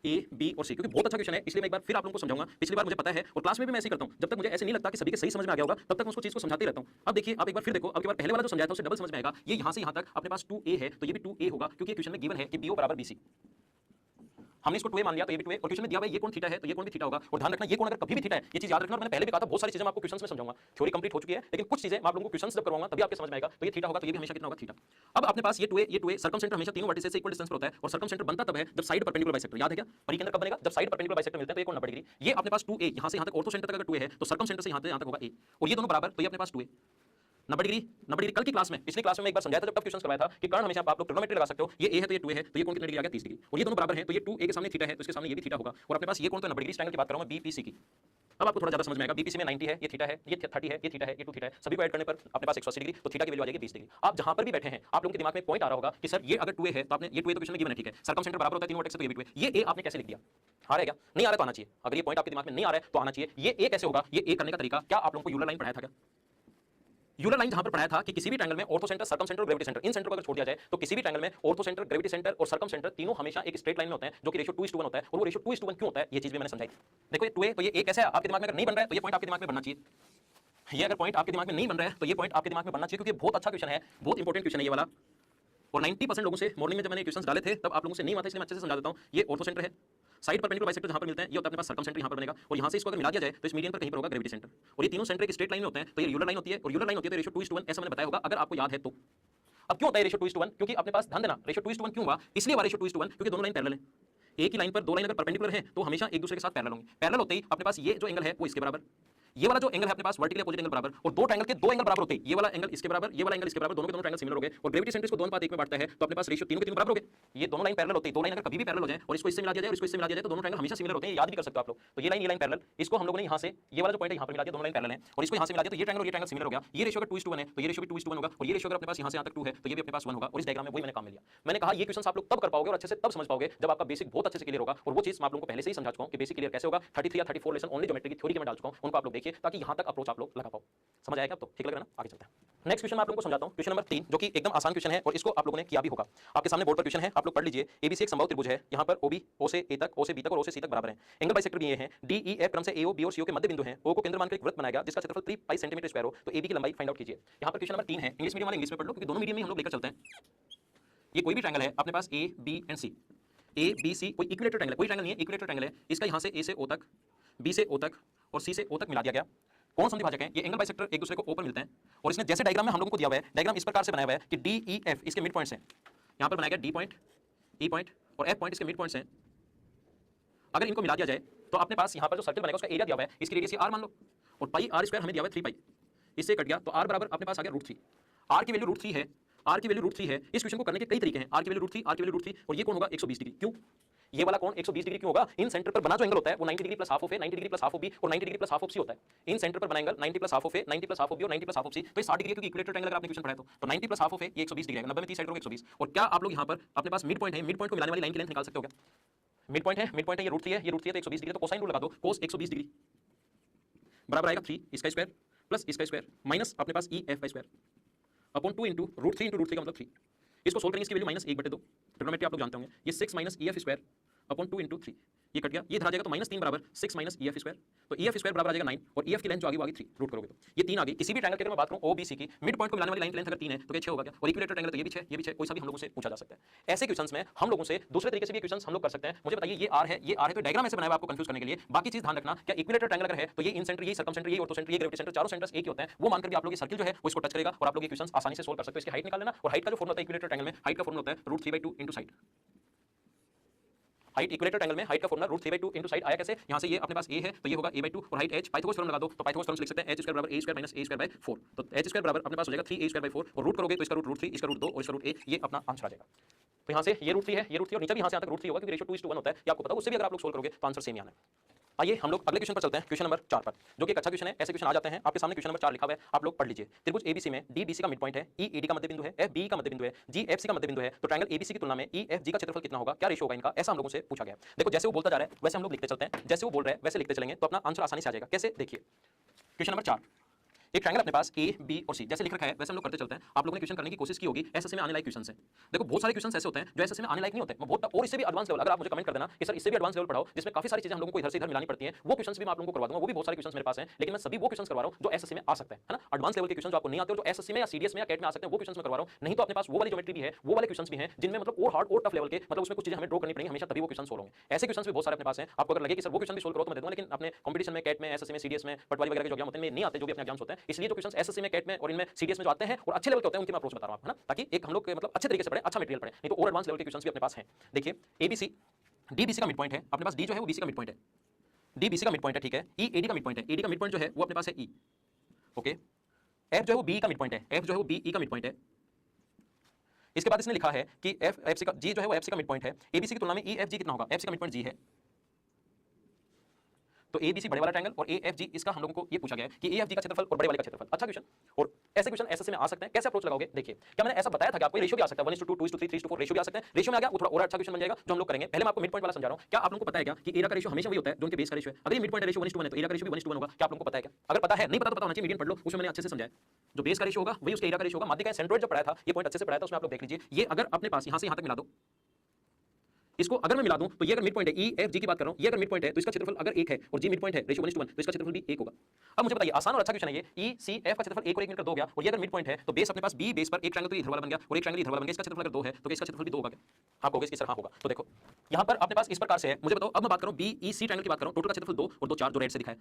ए बी और सी, क्योंकि बहुत अच्छा क्वेश्चन है इसलिए मैं एक बार फिर आप लोगों को समझाऊंगा। पिछली बार मुझे पता है और क्लास में भी मैं ऐसे ही करता हूं, जब तक मुझे ऐसे नहीं लगता कि सभी के सही समझ में आ गया होगा तब तक मैं उसको चीज को समझाते रहता हूं। अब देखिए आप एक बार फिर देखो, अब एक बार पहले वाला जो समझाया था उससे डबल समझ में आएगा। ये यहां से यहां तक अपने पास 2a है तो ये भी 2a होगा, क्योंकि क्वेश्चन में गिवन है कि bo बराबर bc, हमने इसको 2a मान लिया तो ये भी 2a, और क्वेश्चन में दिया हुआ है ये कोण थीटा है तो ये कोण भी थीटा होगा। और ध्यान रखना ये कोण अगर कभी भी थीटा है, ये चीज याद रखना, और मैंने पहले भी कहा था बहुत सारी चीजें मैं आपको क्वेश्चंस में समझाऊंगा, थ्योरी कंप्लीट हो चुकी है लेकिन कुछ चीजें मैं आप लोगों को क्वेश्चंस जब करवाऊंगा तभी आपके समझ में आएगा। तो ये थीटा होगा तो ये भी हमेशा कितना होगा थीटा। अब अपने पास ये 2a सर्कम सेंटर हमेशा तीनों वर्टिसेस से इक्वल डिस्टेंस पर होता है, और सर्कम सेंटर बनता तब है जब साइड परपेंडिकुलर बाइसेक्टर, याद है क्या, परी केंद्र कब बनेगा जब साइड परपेंडिकुलर बाइसेक्टर मिलते हैं, तो ये कोण 90 डिग्री, ये अपने पास 2a यहां से यहां तक ऑर्थो सेंटर तक अगर 2a है तो सर्कम सेंटर से यहां तक होगा a, और ये दोनों बराबर, तो ये अपने पास 2a 90 डिग्री। कल की क्लास में, पिछली क्लास में मैं एक बार समझाया था जब टफ क्वेश्चंस करवाया था कि कर्ण हमेशा आप लोग ट्रिग्नोमेट्री लगा सकते हो, ये a है तो ये 2a है तो ये कोण कितने डिग्री आ गया 30 डिग्री, और ये दोनों बराबर हैं तो ये 2a के सामने थीटा है तो इसके सामने ये भी थीटा होगा, और अपने पास ये कोण तो 90 डिग्री। इस ट्रायंगल की बात कर रहा हूं मैं BPC की। अब आपको थोड़ा ज्यादा समझ में आएगा, BPC में 90 है, ये थीटा है, ये 30 है, ये थीटा है, ये 2 थीटा है, सभी को ऐड करने पर अपने पास 180 डिग्री, तो थीटा की वैल्यू आ जाएगी 20 डिग्री। आप जहां पर भी बैठे हैं आप लोगों के दिमाग में पॉइंट आ रहा होगा कि सर ये अगर 2a है तो आपने ये 2a तो क्वेश्चन में गिवन है, ठीक है, सर्कम सेंटर बराबर होता है तीनों वर्टेक्स से, तो ये भी 2a, ये a आपने कैसे लिख दिया, आ रहा है क्या, नहीं आ रहा तो आना चाहिए। अगर ये पॉइंट आपके दिमाग में नहीं आ रहा है तो आना चाहिए। ये a कैसे होगा, ये a करने का तरीका क्या आप लोगों को यूलर लाइन पढ़ाया था क्या, यूलर लाइन जहां पर पढ़ाया था कि किसी भी ट्रायंगल में ऑर्थो सेंटर, सर्कम सेंटर और ग्रेविटी सेंटर, इन सेंटर को अगर छोड़ दिया जाए तो किसी भी ट्रायंगल में ऑर्थो सेंटर, ग्रेविटी सेंटर और सर्कम सेंटर तीनों हमेशा एक स्ट्रेट लाइन में होते हैं, जो कि रेशियो 2:1 होता है। और वो रेशियो 2:1 क्यों होता है ये चीज भी मैंने समझाई। देखो ये 2a तो ये a कैसे है आपके दिमाग में अगर नहीं बन रहा है तो ये पॉइंट आपके दिमाग में बनना चाहिए। ये अगर पॉइंट आपके दिमाग में नहीं बन रहा है तो ये पॉइंट आपके दिमाग में बनना चाहिए, क्योंकि बहुत अच्छा क्वेश्चन है, बहुत इंपॉर्टेंट क्वेश्चन है ये वाला। और 90% लोगों से मॉर्निंग में जब मैंने क्वेश्चंस डाले थे तब आप लोगों से नहीं हुआ था, इसलिए मैं अच्छे से समझा देता हूं। ये ऑर्थो सेंटर है साइड परपेंडिकुलर बाइसेक्टर जहां पर मिलते हैं ये होता है अपने पास सर्कम सेंटर यहां पर बनेगा, और यहां से इसको अगर मिला दिया जाए तो इस मीडियन पर कहीं पर होगा ग्रेविटी सेंटर, और ये तीनों सेंटर एक स्ट्रेट लाइन में होते हैं, तो ये यूलर लाइन होती है, और यूलर लाइन होती है तो रेशियो 2:1 ऐसा मैंने बताया होगा अगर आपको याद है तो। अब क्यों होता है रेशियो 2:1? क्योंकि अपने पास ध्यान देना रेशियो 2:1 क्यों हुआ, इसलिए हुआ रेशियो 2:1 क्योंकि दोनों लाइन पैरेलल है। एक ही लाइन पर दो लाइन अगर परपेंडिकुलर है तो हमेशा एक दूसरे के साथ पैरेलल होंगे। पैरेलल होते ही अपने पास ये जो एंगल है वो इसके बराबर, ये वाला जो एंगल है अपने पास वर्टिकल अपोजिट एंगल बराबर, और दो ट्रायंगल के दो एंगल बराबर होते हैं, ये वाला एंगल इसके बराबर, ये वाला एंगल इसके बराबर, दोनों के दोनों ट्रायंगल सिमिलर हो गए, और ग्रेविटी सेंटर इसको 2:1 में बांटता है, तो अपने पास रेशियो तीनों के तीनों बराबर हो गए। ये दोनों लाइन पैरेलल होती है, दो लाइन अगर कभी भी पैरेलल हो जाए और इसको इससे मिला दिया जाए और इसको इससे मिला दिया जाए तो दोनों ट्रायंगल हमेशा सिमिलर होते हैं, याद भी कर सकते हो आप लोग। तो ये लाइन पैरेलल, इसको हम लोगों ने यहाँ से ये वाला जो पॉइंट है यहाँ पर मिला दिया, दोनों लाइन पैरेलल है, और इसको यहाँ से मिला दिया तो ये ट्रायंगल और ये ट्रायंगल सिमिलर हो गया। ये रेशियो अगर 2:1 है तो ये रेशियो भी 2:1 होगा, और ये रेशियो अगर अपने पास यहाँ से यहाँ तक 2 है तो ये भी अपने पास 1 होगा, और इस डायग्राम में वही मैंने काम में लिया। मैंने कहा ये क्वेश्चन आप लोग तब कर पाओगे और अच्छे से तब समझ पाओगे जब आपका बेसिक बहुत अच्छे से क्लियर होगा, और वो चीज मैं आप लोगों को पहले से ही समझा चुका हूं कि बेसिक क्लियर कैसे होगा। 33 या 34 लेसन ओनली ज्योमेट्री की थ्योरी के मैं डाल चुका हूं, उनको आप लोग देखिए ताकि यहां तक अप्रोच आप लोग लगा पाओ। समझ आएगा अब तो? ठीक लग रहा है ना? आगे चलते हैं। नेक्स्ट क्वेश्चन मैं आप लोगों को समझाता हूं, क्वेश्चन नंबर 3 जो कि एकदम आसान क्वेश्चन है और इसको आप लोगों ने किया भी होगा। आपके सामने बोर्ड पर क्वेश्चन है, आप लोग पढ़ लीजिए। एबीसी एक समबाहु त्रिभुज है, यहां पर ओबी ओ से ए तक, ओ से बी तक और ओ से सी तक बराबर है। एंगल बाइसेक्टर भी ये हैं, डी ई एफ क्रम से एओ बी और सीओ के मध्य बिंदु हैं। ओ को केंद्र मानकर एक वृत्त बनाया गया जिसका क्षेत्रफल 3 पाई सेंटीमीटर स्क्वायर हो, तो एबी की लंबाई फाइंड आउट कीजिए। यहां पर क्वेश्चन नंबर 3 है, इंग्लिश मीडियम वाले इंग्लिश में पढ़ लो क्योंकि दोनों मीडियम में हम लोग लेकर चलते हैं। ये कोई भी ट्रायंगल है अपने पास A B and C, A B C कोई इक्विलेटरल ट्रायंगल है, कोई ट्रायंगल नहीं है, इक्विलेटरल ट्रायंगल है। इसका यहां से ए से ओ तक, बी से ओ तक और सी से ओ तक मिला दिया गया। कौन समद्विभाजक है? ये एंगल बाइसेक्टर एक दूसरे को ओ पर मिलते हैं, और इसमें जैसे डायग्राम में हम लोगों को दिया हुआ है, डायग्राम इस प्रकार से बनाया हुआ है कि डी ई एफ इसके मिड पॉइंट्स हैं, यहां पर बनाया गया डी पॉइंट, ई पॉइंट और एफ पॉइंट इसके मिड पॉइंट्स हैं। अगर इनको मिला दिया जाए तो अपने पास यहां पर जो सर्कल बनेगा उसका एरिया दिया हुआ है, इसकी रेडियस आर मान लो, और पाई आर स्क्वायर हमें दिया हुआ है 3 पाई, इससे कट गया तो आर बराबर अपने पास आ गया √3। आर की वैल्यू √3 है, आर की वैल्यू √3 है। इस क्वेश्चन को करने के कई तरीके हैं। आर की वैल्यू √3, आर की वैल्यू √3, और ये कौन होगा 120 डिग्री। क्यों ये वाला कोण 120 डिग्री क्यों होगा? इन सेंटर पर बना जो एंगल होता है वो 90 degree plus half of A, 90 degree plus half of B और 90 degree plus half of C होता है। इन सेंटर पर बना angle 90 plus half of A, 90 plus half of B और 90 प्लस हाफ ऑफ सी, तो ये 60 डिग्री क्योंकि इक्विलेटरल ट्रायंगल अगर आपने क्वेश्चन पढ़ा है तो 90 प्लस हाफ ऑफ ए ये 120 डिग्री है, 90 में 30 साइड होगा 120। और क्या आप लोग यहाँ पर अपने पास मिड पॉइंट है, मिड पॉइंट को मिलाने वाली लाइन की लेंथ निकाल सकते हो क्या? मिड पॉइंट है, मिड पॉइंट है, ये √3 है, ये √3 है तो 120 डिग्री, तो कोसाइन रूल लगा दो, कोस 120 डिग्री बराबर आएगा 3 इसका स्क्वायर प्लस इसका स्क्वायर माइनस अपने पास ई एफ का स्क्वायर अपॉन 2 इंटू √3 इंटू √3 का मतलब 3। इसको सोल्व करेंगे, इसकी वैल्यू -1/2, ट्रिग्नोमेट्री आप लोग जानते होंगे, ये 6 minus E F square upon 2 into 3, ये कट गया, ये इधर आ जाएगा तो -3 बराबर 6 माइनस ई एफ स्क्वायर, तो ई एफ स्क्वायर बराबर आ जाएगा 9, और ई एफ की लेंथ जो आगे वो आगे 3 रूट करोगे तो ये 3 आ गई। किसी भी ट्रायंगल की अगर मैं बात करूं ओ बी सी की, मिड पॉइंट को मिलाने वाली लाइन की लेंथ अगर 3 है तो क्या 6 होगा क्या? और इक्विलेटरल ट्रायंगल तो ये भी 6, ये भी 6, कोई सा भी हम लोगों से पूछा जा सकता है। ऐसे क्वेश्चंस में हम लोगों से दूसरे तरीके से भी क्वेश्चंस हम लोग कर सकते हैं। मुझे बताइए ये आर है, ये आर है, तो डायग्राम ऐसे बनाया हुआ आपको कंफ्यूज करने के लिए। बाकी चीज ध्यान रखना, क्या इक्विलेटरल ट्रायंगल अगर है तो ये इन सेंटर, ये सर्कम सेंटर, ये ऑर्थो सेंटर, ये ग्रेविटी सेंटर, चारों सेंटर्स एक ही होते हैं, वो मानकर भी आप लोग ये सर्किल जो है वो इसको टच करेगा और आप लोग ये क्वेश्चंस आसानी से सोल्व कर सकते हो। इसकी हाइट निकाल लेना, और हाइट का जो फॉर्मूला होता है इक्विलेटरल ट्रायंगल में, हाइट का फॉर्मूला होता है √3/2 into side. Height equilateral triangle में हाइट का फॉर्मूला √3/2 इंटू साइड आया कैसे? यहाँ से ये अपने पास a है तो ये होगा a/2, और हाइट h, पाइथागोरस थ्योरम लगा दो तो पाइथागोरस थ्योरम से लिख सकते हैं h² बराबर a² माइनस a² 4, तो h² बराबर अपने पास हो जाएगा 3a²/4, और रूट करोगे तो इसका रूट √3, इसका रूट 2 और इसका रूट 1, ये अपना आंसर आ जाएगा। तो यहाँ से ये √3 है, ये √3 और नीचे भी यहाँ से यहाँ तक √3 होगा क्योंकि रेशियो 2:1 होता है, ये आपको पता है। उससे भी अगर आप लोग सोल्व करोगे तो आंसर सेम ही आना है। आइए हम लोग अगले क्वेश्चन पर चलते हैं, क्वेश्चन नंबर 4 पर, जो कि एक अच्छा क्वेश्चन है। ऐसे क्वेश्चन आ जाते हैं आपके सामने, क्वेश्चन नंबर 4 लिखा हुआ है, आप लोग पढ़ लीजिए। त्रिभुज एबीसी में डी बीसी का मिड पॉइंट है, ई एडी का मध्य बिंदु है, एफ बी का मध्य बिंदु है, जी एफ सी का मध्य बिंदु है, तो ट्रायंगल एबीसी की तुलना में ई एफ जी का क्षेत्रफल कितना होगा, क्या रेशियो होगा इनका, ऐसा हम लोगों से पूछा गया। देखो जैसे वो बोलता जा रहा है वैसे हम लोग लिखते चलते हैं, जैसे वो बोल रहे हैं वैसे लिखते चलेंगे तो अपना आंसर आसानी से आ जाएगा। कैसे? देखिए क्वेश्चन नंबर 4, एक ट्रायंगल अपने पास ए बी और सी जैसे लिख रखा है वैसे हम लोग करते चलते हैं। आप लोगों ने क्वेश्चन करने की कोशिश की होगी, एसएससी में आने लायक क्वेश्चन है। देखो बहुत सारे क्वेश्चन ऐसे होते हैं जो एसएससी में आने लायक नहीं होते, मैं बहुत और इससे भी एडवांस लेवल, अगर आप मुझे कमेंट कर देना कि सर इससे भी एडवांस लेवल पढ़ाओ जिसमें काफी सारी चीजें हम लोगों को इधर से इधर मिलानी पड़ती हैं, वो क्वेश्चन भी मैं आप लोगों को करवा दूंगा। वो भी बहुत सारे क्वेश्चन मेरे पास हैं, लेकिन मैं सभी वो क्वेश्चन करवा रहा हूं जो एसएससी में आ सकते हैं, है ना। एडवांस लेवल के क्वेश्चन जो आपको नहीं आते हो, जो एसएससी में या सीडीएस में या कैट में आ सकते हैं, वो क्वेश्चन मैं करवा रहा हूं। नहीं तो अपने पास वो वाली ज्योमेट्री भी है, वो वाले क्वेश्चन भी हैं जिनमें मतलब और हार्ड और टफ लेवल के, मतलब उसमें कुछ चीजें हमें ड्रॉ करनी पड़ेंगी हमेशा, तभी वो क्वेश्चन सोल्व होंगे। ऐसे क्वेश्चन भी बहुत सारे अपने पास हैं। आपको अगर लगे कि सर वो क्वेश्चन भी सोल्व करो तो मैं दे दूंगा, लेकिन अपने कंपटीशन में कैट में, एसएससी में, सीडीएस में, पटवारी वगैरह के जो एग्जाम होते हैं नहीं आते, जो भी अपने एग्जाम्स होते हैं। इसलिए जो क्वेश्चन एसएससी में, कैट में और इनमें सीडीएस में जो आते हैं और अच्छे लेवल के होते हैं उनकी मैं अप्रोच बता रहा हूं, है ना, ताकि एक हम लोग मतलब अच्छे तरीके से पढ़ें, अच्छा मटेरियल पढ़ें। नहीं तो और एडवांस लेवल के क्वेश्चंस भी अपने पास हैं। देखिए एबीसी डी बीसी का मिड पॉइंट है, अपने पास डी जो है वो बीसी का मिड पॉइंट है, डी बीसी का मिड पॉइंट है, ठीक है। ई एडी का मिड पॉइंट है, एडी का मिड पॉइंट जो है वो अपने पास है ई, ओके। एफ जो है वो बी का मिड पॉइंट है, एफ जो है वो बी ई का मिड पॉइंट है। इसके बाद इसने लिखा है कि एफ एफ सी का, जी जो है वो एफ सी का मिड पॉइंट है। एबीसी की तुलना में ई एफ जी कितना होगा, एफ सी का मिड पॉइंट जी है, तो एबीसी बड़े वाला ट्रायंगल और एएफजी इसका हम लोगों को ये पूछा गया है कि एएफजी का क्षेत्रफल और बड़े वाले का क्षेत्रफल। अच्छा क्वेश्चन, और ऐसे क्वेश्चन एसएससी में आ सकते हैं। कैसे अप्रोच लगाओगे? देखिए क्या मैंने ऐसा बताया था कि आपको रेशियो भी आ सकता है 1:2, 2:3, 3:4 रेशियो भी आ सकते हैं। रेशियो में आ गया वो थोड़ा और अच्छा क्वेश्चन बन जाएगा जो हम लोग करेंगे। पहले मैं आपको मिड पॉइंट वाला समझा रहा हूं। क्या आप लोगों को पता है क्या कि एरिया का रेशियो हमेशा वही होता है जो उनके बेस का रेशियो है। अगर ये मिड पॉइंट रेशियो 1:1 है तो एरिया का रेशियो भी 1:1 होगा। क्या आप लोगों को पता है क्या? अगर पता है, नहीं पता तो पता होना चाहिए, मीडियन पढ़ लो, उसमें मैंने अच्छे से समझाया। जो बेस का रेशियो होगा वही उसके एरिया का रेशियो होगा। माध्यिका सेंट्रोइड जब पढ़ाया था ये पॉइंट अच्छे से पढ़ाया था, उसमें आप लोग देख लीजिए। ये अगर अपने पास यहां से यहां तक मिला दो, इसको अगर मैं मिला दूं तो ये अगर मिड पॉइंट है, ई एफ जी की बात कर रहा हूं, ये अगर मिड पॉइंट है तो इसका क्षेत्रफल अगर 1 है और जी मिड पॉइंट है, रेशियो 1:1, तो इसका क्षेत्रफल भी 1 होगा। अब मुझे बताइए, आसान और अच्छा क्वेश्चन है ये, ई सी एफ का क्षेत्रफल 1 और 1 मिलकर 2 हो गया, और ये अगर मिड पॉइंट है तो बेस अपने पास बी, बेस पर एक ट्रायंगल तो इधर वाला बन गया और एक ट्रायंगल इधर वाला बन गया, इसका क्षेत्रफल अगर 2 है तो इसका क्षेत्रफल भी 2 होगा क्या? आप कहोगे इसकी तरह होगा। तो देखो यहां पर अपने पास इस प्रकार से है, मुझे बताओ, अब मैं बात करूं बी ई सी ट्रायंगल की बात करूं, टोटल का क्षेत्रफल 2 और 2 4 जो रेड से दिखाया,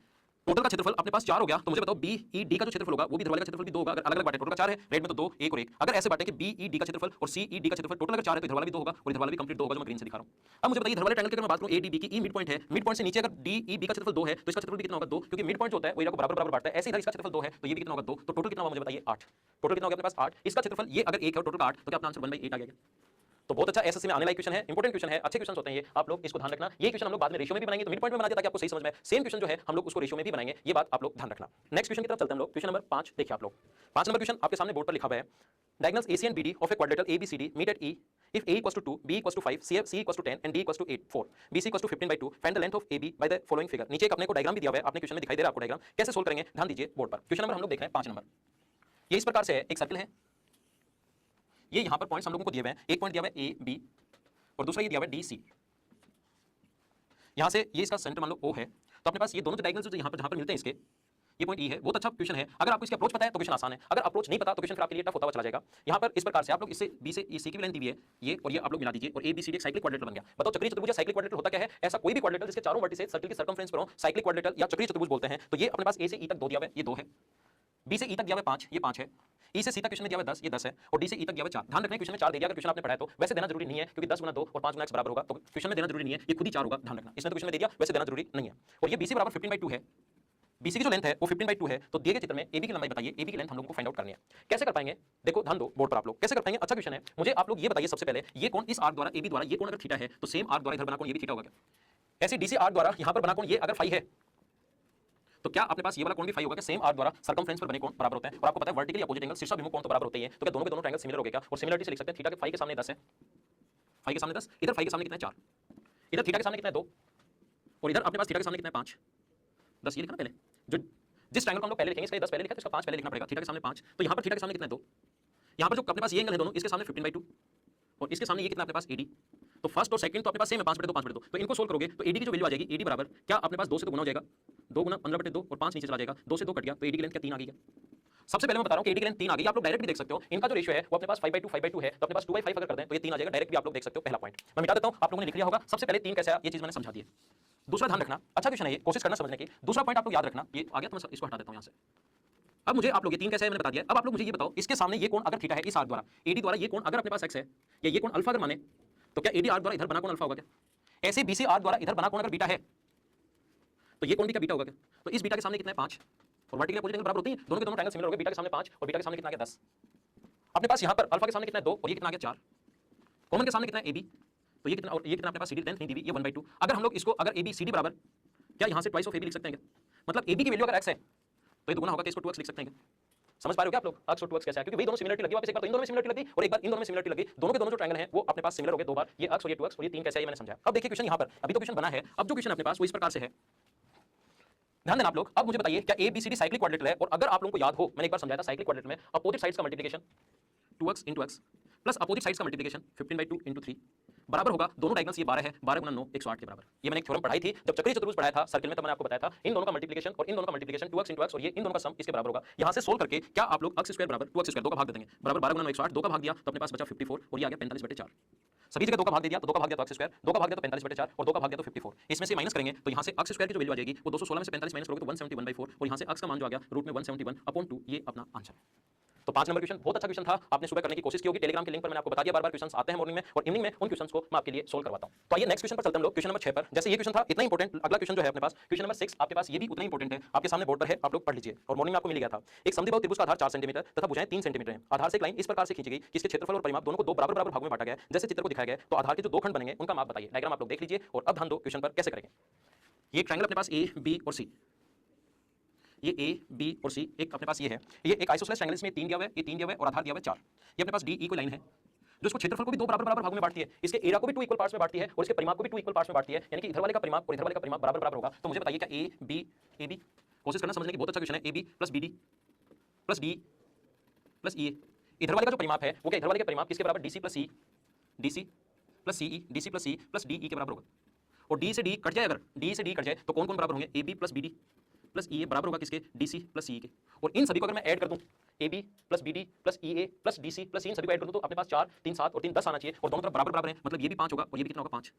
टोटल का क्षेत्रफल अपने पास 4 हो गया, तो मुझे बताओ बी ई डी का जो क्षेत्रफल होगा वो भी इधर वाले का क्षेत्रफल भी 2 होगा। अगर अलग-अलग बांटे, टोटल का 4 है, रेड में तो 2 1 और 1, अगर ऐसे बांटे कि बी ई डी का क्षेत्रफल और सी ई डी का क्षेत्रफल टोटल अगर 4 है तो इधर वाला भी 2 होगा और इधर वाला भी कंप्लीट 2 होगा, जो मैं ग्रीन से दिखा रहा हूं। अब मुझे बताइए इधर वाले ट्रायंगल की अगर मैं बात करूं ए डी बी की, ई मिड पॉइंट है, मिड पॉइंट से नीचे अगर डी ई बी का क्षेत्रफल 2 है तो इसका क्षेत्रफल भी कितना होगा? 2, क्योंकि मिड पॉइंट जो होता है वो एरिया को बराबर बराबर बांटता है, ऐसे इधर इसका क्षेत्रफल 2 है तो ये भी कितना होगा? 2, तो टोटल कितना होगा मुझे बताइए? 8। टोटल कितना हो गया अपने पास? 8। इसका क्षेत्रफल ये अगर 1 है और टोटल का 8, तो क्या अपना आंसर 1/8 आ गया? तो बहुत अच्छा एसएससी में आने वाला क्वेश्चन है, इंपॉर्टेंट क्वेश्चन है, अच्छे क्वेश्चन होते हैं ये, आप लोग इसको ध्यान रखना। ये क्वेश्चन हम लोग बाद में रेशियो में भी बनाएंगे, तो मिड पॉइंट में बना दिया ताकि आपको सही समझ में आए। सेम क्वेश्चन जो है हम लोग उसको रेशियो में भी बनाएंगे, ये बात आप लोग ध्यान रखना। नेक्स्ट क्वेश्चन की तरफ चलते हैं हम लोग। क्वेश्चन नंबर 5 देखिए आप लोग। 5 नंबर क्वेश्चन आपके सामने बोर्ड पर लिखा हुआ है, diagonals AC and BD of a quadrilateral ABCD meet at E if A equals to 2, B equals to 5, C equals to 10 and D equals to 8, 4, BC equals to 15/2, find the length of AB by the following figure। नीचे एक अपने को डायग्राम भी दिया हुआ है, आपने क्वेश्चन में दिखाई दे रहा है आपको डायग्राम, कैसे सोल्व करेंगे ध्यान दीजिए बोर्ड पर। क्वेश्चन नंबर हम लोग देख रहे हैं 5 नंबर, ये इस प्रकार से है, एक सर्कल है, ये यहां पर पॉइंट्स हम लोगों को दिए हुए हैं, एक पॉइंट दिया हुआ है A B और दूसरा ये दिया हुआ है D C। यहां से ये इसका सेंटर मान लो O है, तो अपने पास ये दोनों डायगोनल्स जो जहां पर मिलते हैं इसके, ये पॉइंट ई है। बहुत अच्छा क्वेश्चन है, अगर आपको इसकी अप्रोच पता है तो क्वेश्चन आसान है, अगर अप्रोच नहीं पता तो क्वेश्चन फिर आपके लिए टफ होता हुआ चला जाएगा। यहां पर इस प्रकार से आप लोग इससे बी से सी की लेंथ दी हुई है, ये और ये आप लोग मिला दीजिए और ए बी सी डी एक साइक्लिक क्वाड्रेटर बन गया। बताओ चक्रीय चतुर्भुज या साइक्लिक क्वाड्रेटर होता क्या है? ऐसा कोई भी क्वाड्रेटर जिसके चारों वर्टिसेस सर्कल की सर्कमफ्रेंस पर हो, साइक्लिक क्वाड्रेटर या चक्रीय चतुर्भुज बोलते हैं। तो ये अपने पास ए से ई तक 2 दिया हुआ है, ये 2 है, बी से ई तक दिया हुआ है 5, ये 5 है, ई से सी तक क्वेश्चन में दिया हुआ है 10, ये 10 है, और डी से ई तक दिया हुआ है 4। ध्यान रखना क्वेश्चन में 4 दे दिया, अगर क्वेश्चन आपने पढ़ा है तो वैसे देना जरूरी नहीं है, क्योंकि 10 गुना 2 और 5 गुना x बराबर होगा, तो क्वेश्चन में देना जरूरी नहीं है, ये खुद ही 4 होगा। ध्यान रखना, इसने तो क्वेश्चन में दे दिया, वैसे देना जरूरी नहीं है। और ये BC बराबर 15/2 है, BC की जो लेंथ है वो 15/2 है, तो दिए गए चित्र में AB की लंबाई बताइए, AB की लेंथ हम लोगों को फाइंड आउट करनी है। कैसे कर पाएंगे? देखो ध्यान दो बोर्ड पर आप लोग कैसे कर पाएंगे, अच्छा क्वेश्चन है। मुझे आप लोग ये बताइए सबसे पहले, ये कोण इस आर्क द्वारा AB द्वारा, ये कोण अगर थीटा है तो सेम आर्क द्वारा इधर बना कोण ये भी थीटा होगा क्या? ऐसे DC आर्क द्वारा यहां पर बना कोण ये अगर फाई है तो क्या अपने पास ये वाला कोण भी फाई होगा क्या? सेम आर्क द्वारा सर्कमफ्रेंस पर बने कोण बराबर होते हैं, और आपको पता है वर्टिकली अपोजिट एंगल शीर्षाभिमुख कोण तो बराबर होते ही है, तो क्या दोनों के दोनों ट्रायंगल सिमिलर हो गए क्या? और सिमिलरिटी से लिख सकते हैं थीटा के फाई के सामने 10 है, फाई के सामने 10, इधर फाई के सामने कितना है 4, इधर थीटा के सामने कितना है 2, और इधर अपने पास थीटा के सामने कितना है 5, 10 ये लिखा ना पहले, जो जिस ट्रायंगल को हम लोग पहले लिखेंगे इसका 10 पहले लिखा तो इसका 5 पहले लिखना पड़ेगा, थीटा के सामने 5, तो यहाँ पर थीटा के सामने कितना है 2, यहाँ पर जो अपने पास ये एंगल है दोनों, इसके सामने 15/2 और इसके सामने ये कितना अपने पास AD, तो फर्स्ट और सेकंड तो अपने पास सेम है 5/2 5/2, तो इनको सोल्व करोगे तो AD की जो वैल्यू आ जाएगी, AD बराबर क्या अपने पास 2 से तो गुना हो जाएगा, 2 गुना 15/2 और 5 नीचे चला जाएगा, 2 से 2 कट गया, तो AD की लेंथ क्या 3 आ गई क्या? सबसे पहले मैं बता रहा हूं कि AD की लेंथ 3 आ गई, आप लोग डायरेक्ट भी देख सकते हो, इनका जो रेशियो है वो अपने पास 5/2 है, तो अपने पास 2/5 अगर कर दें तो ये 3 आ जाएगा, डायरेक्ट भी आप लोग देख सकते हो। पहला पॉइंट मैं मिटा देता हूं, आप लोगों ने लिख लिया होगा। सबसे पहले 3 कैसे आया ये चीज मैंने समझा दी है। दूसरा ध्यान रखना, अच्छा क्वेश्चन है ये, कोशिश करना समझने की। दूसरा पॉइंट आप लोग याद रखना, ये आ गया तो मैं इसको हटा देता हूं यहां से। अब मुझे आप लोग ये 3 कैसे है मैंने बता दिया, अब आप लोग मुझे ये बताओ, इसके सामने ये कोण अगर थीटा है इस आर्क द्वारा, AD द्वारा ये कोण अगर अपने पास x है या ये कोण अल्फा अगर माने, तो क्या AD आर्क द्वारा इधर बना कोण अल्फा होगा क्या? ऐसे BC आर्क द्वारा इधर बना कोण अगर बीटा है तो ये कोण भी क्या बीटा होगा क्या? तो इस बीटा के सामने कितना है 5 और वर्टिकल अपोजिट एंगल बराबर होती है, दोनों के दोनों ट्रायंगल सिमिलर हो गए, बीटा के सामने 5 और बीटा के सामने कितना आ गया 10। अपने पास यहां पर अल्फा के सामने कितना है 2 और ये कितना आ गया 4, कॉमन के सामने कितना है AB, तो ये कितना और ये कितना अपने पास CD लेंथ नहीं दी हुई, ये 1/2। अगर हम लोग इसको अगर ABCD बराबर क्या यहां से ट्वाइस ऑफ AB लिख सकते हैं क्या? मतलब AB की वैल्यू अगर x है तो ये दुगुना होगा, तो इसको 2x लिख सकते हैं क्या? समझ पा रहे हो क्या आप लोग? x और 2x कैसे है? क्योंकि वही दोनों सिमिलरिटी लगी, वापस एक बार तो इन दोनों में सिमिलरिटी लगी और एक बार इन दोनों में सिमिलरिटी लगी, दोनों के दोनों जो ट्रायंगल हैं वो अपने पास सिमिलर हो गए 2 बार, ये x और ये 2x और ये 3 कैसे है ये मैंने समझाया। अब देखिए क्वेश्चन यहां पर, अभी तो क्वेश्चन बना है, अब जो क्वेश्चन अपने पास वो इस प्रकार से है, ध्यान देना आप लोग। अब मुझे बताइए क्या ABCD साइक्लिक क्वाड्रेटर है, और अगर आप लोगों को याद हो मैंने एक बार समझाया था साइक्लिक क्वाड्रेटर में अपोजिट साइड्स का multiplication 2x into x plus opposite sides का मल्टीप्लिकेशन 15/2 into 3 बराबर होगा, दोनों डायगोनल्स ये 12 है, 12 गुना 9 108 के बराबर। ये मैंने एक थ्योरम पढ़ाई थी जब चक्रीय चतुर्भुज पढ़ाया था सर्कल में, तो मैंने आपको बताया था इन दोनों का मल्टीप्लिकेशन और इन दोनों का मल्टीप्लिकेशन 2x into x और ये इन दोनों का सम इसके बराबर होगा। यहां से सोल्व करके क्या आप लोग x² बराबर 2x² 2 का भाग दे देंगे, बराबर 12 गुना 108, 2 का भाग दिया तो अपने पास बचा 54 और ये आ गया 45/4। सभी जगह 2 का भाग दे दिया तो 2 का भाग दिया तो x², 2 का भाग दिया तो 45/4 और 2 का भाग दिया तो 54। इसमें से माइनस करेंगे तो यहां से x² की जो वैल्यू आ जाएगी वो 216 में से 45 माइनस करोगे तो 171/4 और यहां से x का मान जो आ गया रूट में 171/2, ये अपना आंसर। तो 5 नंबर क्वेश्चन बहुत अच्छा क्वेश्चन था, आपने सुबह करने की कोशिश की होगी, टेलीग्राम के लिंक पर मैंने आपको बता दिया, बार-बार क्वेश्चंस आते हैं मॉर्निंग में और इवनिंग में उन क्वेश्चंस को मैं आपके लिए सोल्व करवाता हूं। तो आइए नेक्स्ट क्वेश्चन पर चलते हैं हम लोग, क्वेश्चन नंबर 6 पर। जैसे ये क्वेश्चन था इतना इंपॉर्टेंट, अगला क्वेश्चन जो है अपने पास क्वेश्चन नंबर 6 आपके पास ये भी उतना इंपॉर्टेंट है, आपके सामने बोर्ड पर है, आप लोग पढ़ लीजिए और मॉर्निंग में आपको मिल गया था। एक समद्विबाहु त्रिभुज का आधार 4 सेंटीमीटर तथा भुजाएं 3 सेंटीमीटर है, आधार से एक लाइन इस प्रकार से खींची गई कि इसके क्षेत्रफल और परिमाप दोनों को 2 बराबर भागों में बांटा गया है, जैसे चित्र को दिखाया गया है। तो आधार के जो 2 खंड बनेंगे उनका माप बताइए, डायग्राम आप लोग देख लीजिए और अब ध्यान दो क्वेश्चन पर कैसे करेंगे। ये ट्रायंगल अपने पास A B और C, ये A B और C एक अपने पास ये है, ये एक आइसोसेलेस ट्रायंगल, इसमें 3 दिया हुआ है, ये 3 दिया हुआ है और आधार दिया हुआ है 4। ये अपने पास DE कोई लाइन है जो इसको क्षेत्रफल को भी 2 बराबर भागों में बांटती है, इसके एरिया को भी 2 इक्वल पार्ट्स में बांटती है और इसके परिमाप को भी 2 इक्वल पार्ट्स में बांटती है, यानी कि इधर वाले का परिमाप और इधर वाले का परिमाप बराबर होगा। तो मुझे बताइए क्या AB कोशिश करना समझने की, बहुत अच्छा क्वेश्चन है। AB plus BD plus DE plus EA, इधर वाले का जो परिमाप है वो क्या इधर वाले के परिमाप किसके बराबर? DC plus CE, DC plus C E D C plus C plus D E के बराबर होगा। और डी से डी कट जाए, अगर डी से डी कट जाए तो कौन कौन बराबर होंगे, A B plus B D plus E A बराबर होगा किसके, डी सी प्लस सी के। और इन सभी को अगर मैं ऐड कर दूं, A B plus B D plus E A plus D C plus इन सभी को ऐड कर दूं तो अपने पास 4 3 7 और 3 10 आना चाहिए। और दोनों तरफ बराबर बराबर है, मतलब ये भी 5 होगा और ये भी कितना होगा 5।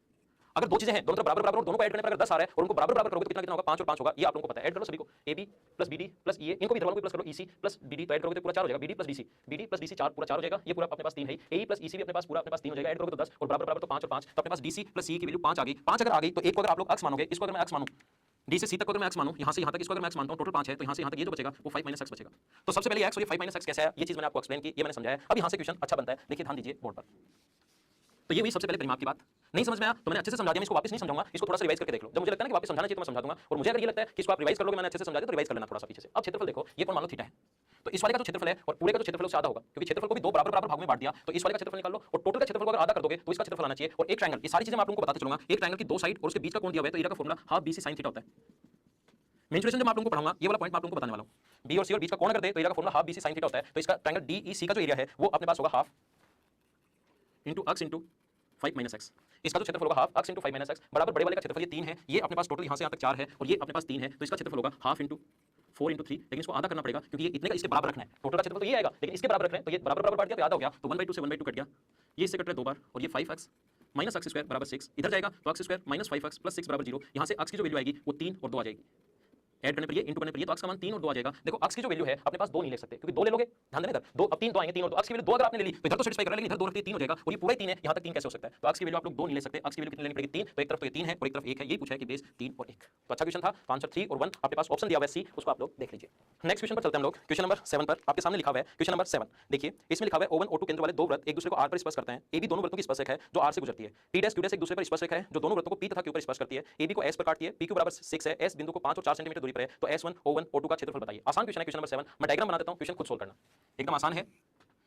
अगर दो चीजें हैं दोनों तरफ बराबर बराबर और दोनों को ऐड करने पर अगर 10 आ रहा है और उनको बराबर बराबर करोगे तो कितना कितना होगा, 5 और 5 होगा। ये आप लोगों को पता है, ऐड करो सभी को, A B plus B D plus E A, इनको भी इधर वालों को प्लस करो, E C plus B D, तो ऐड करोगे तो पूरा 4 हो जाएगा, B D plus D C, B D plus D C 4 पूरा 4 हो जाएगा। ये पूरा अपने पास 3 है, ए प्लस ई सी भी अपने पास पूरा अपने पास 3 हो जाएगा, ऐड करोगे तो 10 और बराबर बराबर तो 5 और 5, तो अपने पास डी सी प्लस सी की वैल्यू 5 आ गई। 5 अगर आ गई तो एक को अगर आप लोग एक्स मानोगे, इसको अगर मैं एक्स मानूं, डी से सी तक को अगर मैं एक्स मानूं, यहां से यहां तक इसको अगर मैं एक्स मानता हूं, टोटल 5 है, तो यहां से यहां तक ये जो बचेगा वो 5 माइनस एक्स बचेगा। तो सबसे पहले एक्स और ये 5 माइनस एक्स कैसे है, ये चीज मैंने आपको एक्सप्लेन की, ये मैंने समझाया। अब यहां से क्वेश्चन अच्छा बनता है, देखिए ध्यान दीजिए बोर्ड पर। तो ये हुई सबसे पहले परिमाप की बात। नहीं समझ में आया तो मैंने अच्छे से समझा दिया, मैं इसको वापस नहीं समझाऊंगा, इसको थोड़ा सा रिवाइज करके देख लो। जब मुझे लगता है ना कि वापस समझाना चाहिए तो मैं समझा दूंगा, और मुझे अगर ये लगता है कि इसको आप रिवाइज कर लोगे, मैंने अच्छे से समझा दिया तो रिवाइज कर लेना थोड़ा सा पीछे से। अब क्षेत्रफल देखो, ये कौन मान लो थीटा है, तो इस वाले का जो क्षेत्रफल है और पूरे का जो क्षेत्रफल उससे आधा होगा, क्योंकि क्षेत्रफल को भी दो बराबर बराबर भाग में बांट दिया, तो इस वाले का क्षेत्रफल निकाल लो और टोटल का क्षेत्रफल को अगर आधा कर दोगे तो इसका क्षेत्रफल आना चाहिए। और एक ट्रायंगल, ये सारी चीजें मैं आप लोगों को बताते चलूंगा। एक ट्रायंगल की दो साइड और उसके बीच का कोण दिया हुआ है, तो एरिया का formula half B C sin theta होता है। मेंसुरेशन जब मैं आप लोगों को पढ़ाऊंगा ये वाला पॉइंट मैं आप लोगों को बताने वाला हूं। बी और सी और बीच का कोण अगर दे तो एरिया का formula half B C sin theta होता है। तो इसका ट्रायंगल डी ई सी का जो एरिया है वो अपने पास होगा half into x into 5 minus x. इसका जो क्षेत्रफल होगा half x into 5 minus x बराबर बड़े वाले का क्षेत्रफल ये 3 है, ये अपने पास टोटल यहाँ से यहाँ तक 4 है और ये अपने पास 3 है, तो इसका क्षेत्रफल होगा हाफ इंटू 4 इंटू 3, लेकिन इसको आधा करना पड़ेगा क्योंकि ये इतने का इसके बराबर रखना है। टोटल का क्षेत्रफल तो ये आएगा लेकिन इसके बराबर रख रहे हैं, तो ये बराबर बराबर बांट दिया तो आधा हो गया, तो 1/2 से 1/2 कट गया, ये इससे कट रहा है 2 बार, और ये 5x माइनस एक्स स्क्वायर बराबर 6 इधर जाएगा, तो x square minus 5x plus 6 बराबर 0। यहाँ से एक्स की जो वैल्यू आएगी वो 3 और 2 आ जाएगी, ऐड करने पर ये इंटू करने पर ये, तो एक्स का मान 3 और 2 आ जाएगा। देखो एक्स की जो वैल्यू है अपने पास 2 नहीं ले सकते क्योंकि 2 ले लोगे, ध्यान देना इधर 2, अब 3 2 आएंगे, 3 और 2, एक्स की वैल्यू 2 अगर आपने ले ली तो इधर तो सेटिस्फाई कर रहा है, लेकिन इधर 2 रखते 3 हो जाएगा और ये पूरा ही 3 है, यहाँ तक 3 कैसे हो सकता है। तो एक्स की वैल्यू आप लोग 2 नहीं ले सकते, एक्स की वैल्यू कितनी लेनी पड़ेगी 3, तो एक तरफ तो ये 3 है और एक तरफ 1 है, ये पूछा है कि बेस 3 और 1। तो अच्छा क्वेश्चन था, तो आंसर 3 और 1 आपके पास ऑप्शन दिया हुआ है सी, उसको आप लोग देख लीजिए। नेक्स्ट क्वेश्चन पर चलते हैं हम लोग, क्वेश्चन नंबर 7 पर आपके सामने लिखा हुआ है, क्वेश्चन नंबर 7 देखिए, इसमें लिखा हुआ है O1 O2 केंद्र वाले दो वृत्त एक दूसरे को R पर स्पर्श करते हैं, AB दोनों वृत्तों की स्पर्शरेखा है जो R से गुजरती है, P डैश Q डैश एक दूसरे पर स्पर्शरेखा है जो दोनों वृत्तों को P तथा Q पर स्पर्श करती है, AB को S पर काटती है, PQ बराबर 6 है, S बिंदु को 5 और 4 सेंटीमीटर दूरी पर है, तो S1 O1 O2 का क्षेत्रफल बताइए। आसान क्वेश्चन है क्वेश्चन नंबर 7, मैं डायग्राम बना देता हूं, क्वेश्चन खुद सोल्व करना, एकदम आसान है।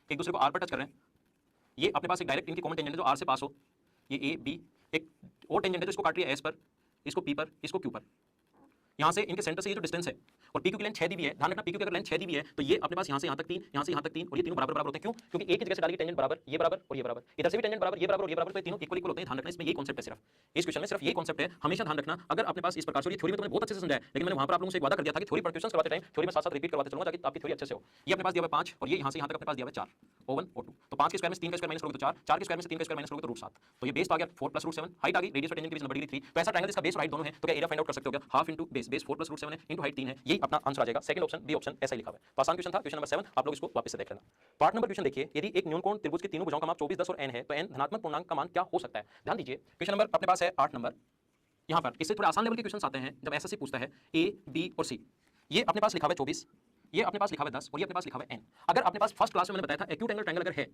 एक दूसरे को R पर टच कर रहे हैं, ये अपने पास एक डायरेक्ट इनकी कॉमन टेंजेंट है जो R से पास हो, ये A B, एक और टेंजेंट है जो इसको काट रही है S पर, इसको P पर, इसको Q पर, यहाँ से इनके सेंटर से ये जो डिस्टेंस है और PQ की लेंथ 6 दी भी है, ध्यान रखना PQ की अगर लेंथ 6 दी भी है तो ये अपने पास यहाँ से यहाँ तक 3, यहाँ से यहाँ तक 3 और ये तीनों बराबर बराबर होते हैं। क्यों? क्योंकि एक ही जगह से डाली टेंजेंट बराबर, ये बराबर और ये बराबर, इधर से भी टेंजेंट बराबर, ये बराबर और ये बराबर, तो ये तीनों इक्वल इक्वल होते हैं। ध्यान रखना इसमें ये कॉन्सेप्ट है, सिर्फ इस क्वेश्चन में सिर्फ ये कॉन्सेप्ट है, हमेशा ध्यान रखना। अगर अपने पास इस प्रकार से, ये थ्योरी में तुमने बहुत अच्छे से समझाया, लेकिन मैंने वहां पर आप लोगों से एक वादा कर दिया था कि थ्योरी पर क्वेश्चन करवाते टाइम थ्योरी में साथ साथ रिपीट करवाते चलूंगा ताकि आपकी थ्योरी अच्छे से हो। ये अपने पास दिया हुआ 5 और ये यहाँ से यहाँ तक अपने पास दिया हुआ 4, O1 O2, तो 5 के स्क्वायर में 3 का स्क्वायर माइनस करोगे तो 4, 4 के स्क्वायर में से 3 का स्क्वायर माइनस करोगे तो √7, तो ये बेस आ गया 4 + √7, हाइट आ गई, रेडियस और टेंजेंट के बीच नंबर डिग्री 3, तो ऐसा ट्रायंगल जिसका बेस और हाइट दोनों है, तो क्या एरिया फाइंड आउट कर सकते हो क्या, हाफ इंटू बेस, बेस 4 + √7 है इंटू हाइट 3 है, यही अपना आंसर आ जाएगा। सेकंड ऑप्शन बी ऑप्शन ऐसा ही लिखा हुआ है, तो आसान क्वेश्चन था क्वेश्चन नंबर 7, आप लोग इसको वापस से देख लेना। पार्ट नंबर क्वेश्चन देखिए, यदि एक न्यूनकोण त्रिभुज की तीनों भुजाओं का माप 24 10 और n है तो n धनात्मक पूर्णांक का मान क्या हो सकता है। ध्यान दीजिए क्वेश्चन नंबर अपने पास है 8 नंबर, यहाँ पर इससे थोड़ा आसान लेवल के क्वेश्चन आते हैं जब एसएससी पूछता है A B और C, ये अपने पास लिखा हुआ है 24, ये अपने पास लिखा हुआ है 10 और ये अपने पास लिखा हुआ है n। अगर अपने पास फर्स्ट क्लास में मैंने बताया था एक्यूट एंगल ट्रायंगल अगर है,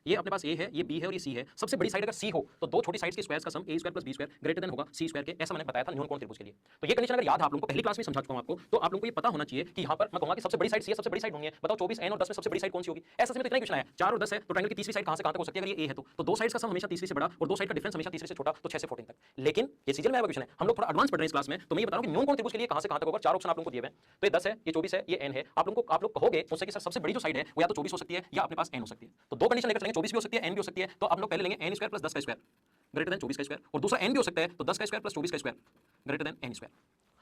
ये अपने पास A है, ये B है और ये C है, सबसे बड़ी साइड अगर C हो तो दो छोटी साइड्स के स्क्वायर्स का सम A square + B square greater than होगा C स्क्वायर के, ऐसा मैंने बताया था न्यूनकोण त्रिभुज के लिए। तो ये कंडीशन अगर याद है आप लोगों को, पहली क्लास में समझा चुका हूं आपको, तो आप लोगों को ये पता होना चाहिए कि यहाँ पर मैं कहूंगा कि सबसे बड़ी साइड C है, सबसे बड़ी साइड होनी है, बताओ 24 n और 10 में सबसे बड़ी साइड कौन सी होगी। ऐसा में तो इतना ही क्वेश्चन है, 4 और 10 है तो ट्रायंगल की तीसरी साइड कहां से कहां तक हो सकती है, अगर ये A है तो दो साइड्स का सम हमेशा तीसरी से बड़ा और दो साइड का डिफरेंस हमेशा तीसरे से छोटा, तो 6 से 14 तक। लेकिन ये सीजन में आया क्वेश्चन है, हम लोग थोड़ा एडवांस पढ़ रहे हैं इस क्लास में, तो मैं ये बता रहा हूं कि न्यूनकोण त्रिभुज के लिए कहां से कहां तक होगा। चार ऑप्शन आप लोगों को दिए हुए हैं, तो ये 10 है, ये 24 है, ये n है। आप लोग कहोगे मुझसे कि सर सबसे बड़ी जो साइड है वो या तो 24 हो सकती है या अपने पास n हो सकती है, तो दो कंडीशन लेकर चलेंगे, 24 भी हो सकती है n भी हो सकती है, तो आप लोग पहले लेंगे n स्क्वायर + 10 का स्क्वायर ग्रेटर देन 24 का स्क्वायर, और दूसरा n भी हो सकता है तो 10 का स्क्वायर + 24 का square greater than n square.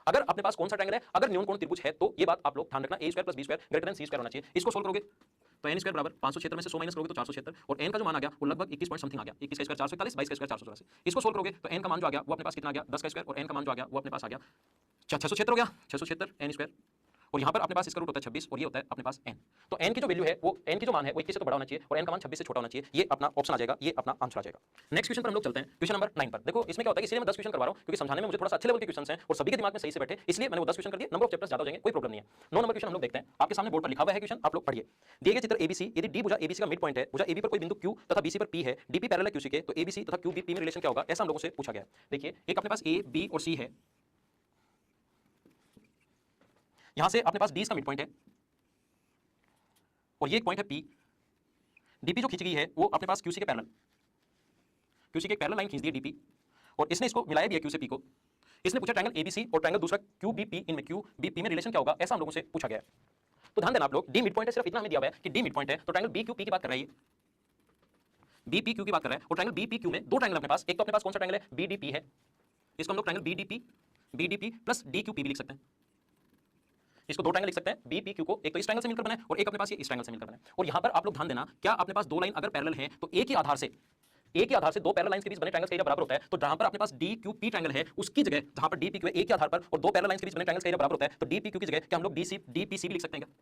अगर अपने पास कौन सा ट्रायंगल है, अगर न्यूनकोण त्रिभुज है तो ये बात आप लोग ध्यान रखना, a square + b square greater than c square होना चाहिए। इसको सोल्व करोगे तो n स्क्वायर बराबर 576 में से 100 माइनस करोगे तो 476, और n का जो मान आ गया वो लगभग 21 पॉइंट समथिंग आ गया, 21 का स्क्वायर 441, 22 का स्क्वायर 484। इसको सोल्व करोगे तो n का मान जो आ गया वो अपने पास कितना आ गया 10 का स्क्वायर, और n का मान जो आ गया वो अपने पास आ गया 676 हो गया, 676 n स्क्वायर, और यहाँ पर अपने पास इसका रूट होता है 26 और ये होता है अपने पास n। तो n की जो वैल्यू है वो n की जो मान है वो 21 से तो बड़ा होना चाहिए और n का मान 26 से छोटा होना चाहिए, ये अपना ऑप्शन आ जाएगा, ये अपना आंसर आ जाएगा। नेक्स्ट क्वेश्चन पर हम लोग चलते हैं, क्वेश्चन नंबर 9 पर। देखो इसमें क्या होता है, इसलिए मैं 10 क्वेश्चन करवा रहा हूं क्योंकि समझाने में मुझे थोड़ा सा अच्छे लेवल के क्वेश्चन हैं और सभी के दिमाग में सही से बैठे, इसलिए मैंने वो 10 क्वेश्चन कर दिए, नंबर ऑफ चैप्टर्स ज्यादा हो जाएंगे, कोई प्रॉब्लम नहीं है। 9 नंबर क्वेश्चन हम लोग देखते हैं, आपके सामने बोर्ड पर लिखा हुआ है क्वेश्चन, आप लोग पढ़िए। दिए गए चित्र ABC, यदि D भुजा ABC का मिड पॉइंट है, भुजा AB पर कोई बिंदु Q तथा BC पर P है, DP पैरेलल है QC के, तो ABC तथा QB P में रिलेशन क्या होगा, ऐसा हम लोगों से पूछा गया है। देखिए एक अपने पास A B और C है, यहां से अपने पास D का मिड पॉइंट है और ये एक पॉइंट है P, DP जो खींची गई है वो अपने पास QC के पैरेलल, QC की एक पैरेलल लाइन खींच दी है DP, और इसने इसको मिलाया भी है Q से P को। इसने पूछा ट्रायंगल ABC और ट्रायंगल दूसरा QBP, इनमें QBP में रिलेशन क्या होगा, ऐसा हम लोगों से पूछा गया है। तो ध्यान देना आप लोग, D मिड पॉइंट है, सिर्फ इतना हमें दिया हुआ है कि D मिड पॉइंट है, तो ट्रायंगल BQP की बात कर रहा है ये। BPQ की बात कर रहे हैं और ट्रायंगल BPQ में दो ट्रायंगल अपने पास, एक तो अपने पास कौन सा ट्रायंगल है, BDP है, इसको हम लोग ट्रायंगल BDP प्लस DQP भी लिख सकते हैं। इसको दो ट्रायंगल लिख सकते हैं BPQ को, एक तो इस ट्रायंगल से मिलकर बना है और एक अपने पास ये इस ट्रायंगल से मिलकर बना है। और यहां पर आप लोग ध्यान देना, क्या अपने पास दो लाइन अगर पैरेलल है तो एक ही आधार से दो पैरेलल लाइंस के बीच बने ट्रायंगल्स का एरिया बराबर होता है। तो जहां पर अपने पास DQP ट्रायंगल है उसकी जगह, जहां पर DPQ है एक ही आधार पर और दो पैरेलल लाइंस के बीच बने ट्रायंगल्स का एरिया बराबर होता है, तो DPQ की जगह क्या हम लोग DPC भी लिख सकते हैं क्या?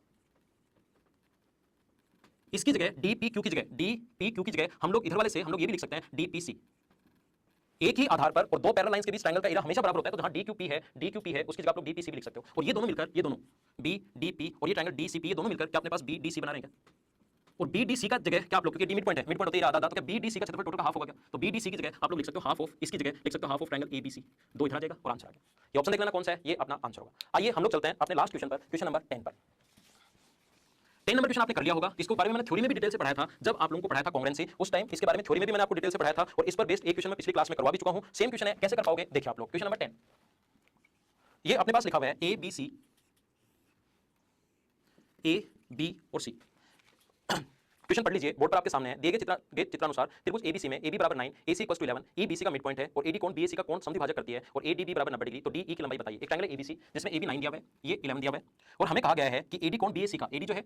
इसकी जगह DPQ की जगह हम लोग इधर वाले से हम लोग ये भी लिख सकते हैं DPC। एक ही आधार पर और दो पैरेलल लाइंस के बीच ट्रायंगल का एरिया हमेशा बराबर होता है, तो जहां DQP है उसकी जगह आप लोग DPC भी लिख सकते हो। और ये दोनों मिलकर, ये दोनों BDP और ये ट्रायंगल DCP, ये दोनों मिलकर क्या अपने पास BDC बना रहे हैं क्या? और BDC का जगह क्या आप लोग, क्योंकि मिड पॉइंट है, मिड पॉइंट होता है आधा, तो क्या BDC का क्षेत्रफल टोटल का हाफ होगा क्या? तो BDC की जगह आप लोग लिख सकते हो हाफ ऑफ, इसकी जगह लिख सकते हो हाफ ऑफ ट्रायंगल ABC। दो इधर आ जाएगा और आंसर आ गया। ये ऑप्शन देख लेना कौन सा है, ये अपना आंसर होगा। आइए हम लोग चलते हैं अपने लास्ट क्वेश्चन पर, क्वेश्चन नंबर 10 पर। 10 नंबर क्वेश्चन आपने कर लिया होगा, इसको बारे में मैंने थ्योरी में भी डिटेल से पढ़ाया था जब आप लोगों को पढ़ाया था कांग्रेंसी, उस टाइम इसके बारे में थ्योरी में भी मैंने आपको डिटेल से पढ़ाया था और इस पर बेस्ड एक क्वेश्चन मैं पिछली क्लास में करवा भी चुका हूं। सेम क्वेश्चन है, कैसे कर पाओगे देखिए आप लोग। क्वेश्चन नंबर 10, ये अपने पास लिखा हुआ है ABC, A, B और C। क्वेश्चन पढ़ लीजिए, बोर्ड पर आपके सामने है। दिए गए चित्रानुसार त्रिभुज ABC में AB बराबर 9, AC इक्वल टू 11, EBC का मिड पॉइंट है और AD कोण BAC का कोण समद्विभाजक करती है और ADB बराबर 90 डिग्री, तो DE की लंबाई बताइए। एक ट्रायंगल ABC जिसमें AB 9 दिया हुआ है, ये 11 दिया हुआ है और हमें कहा गया है कि AD कोण BAC का, AD जो है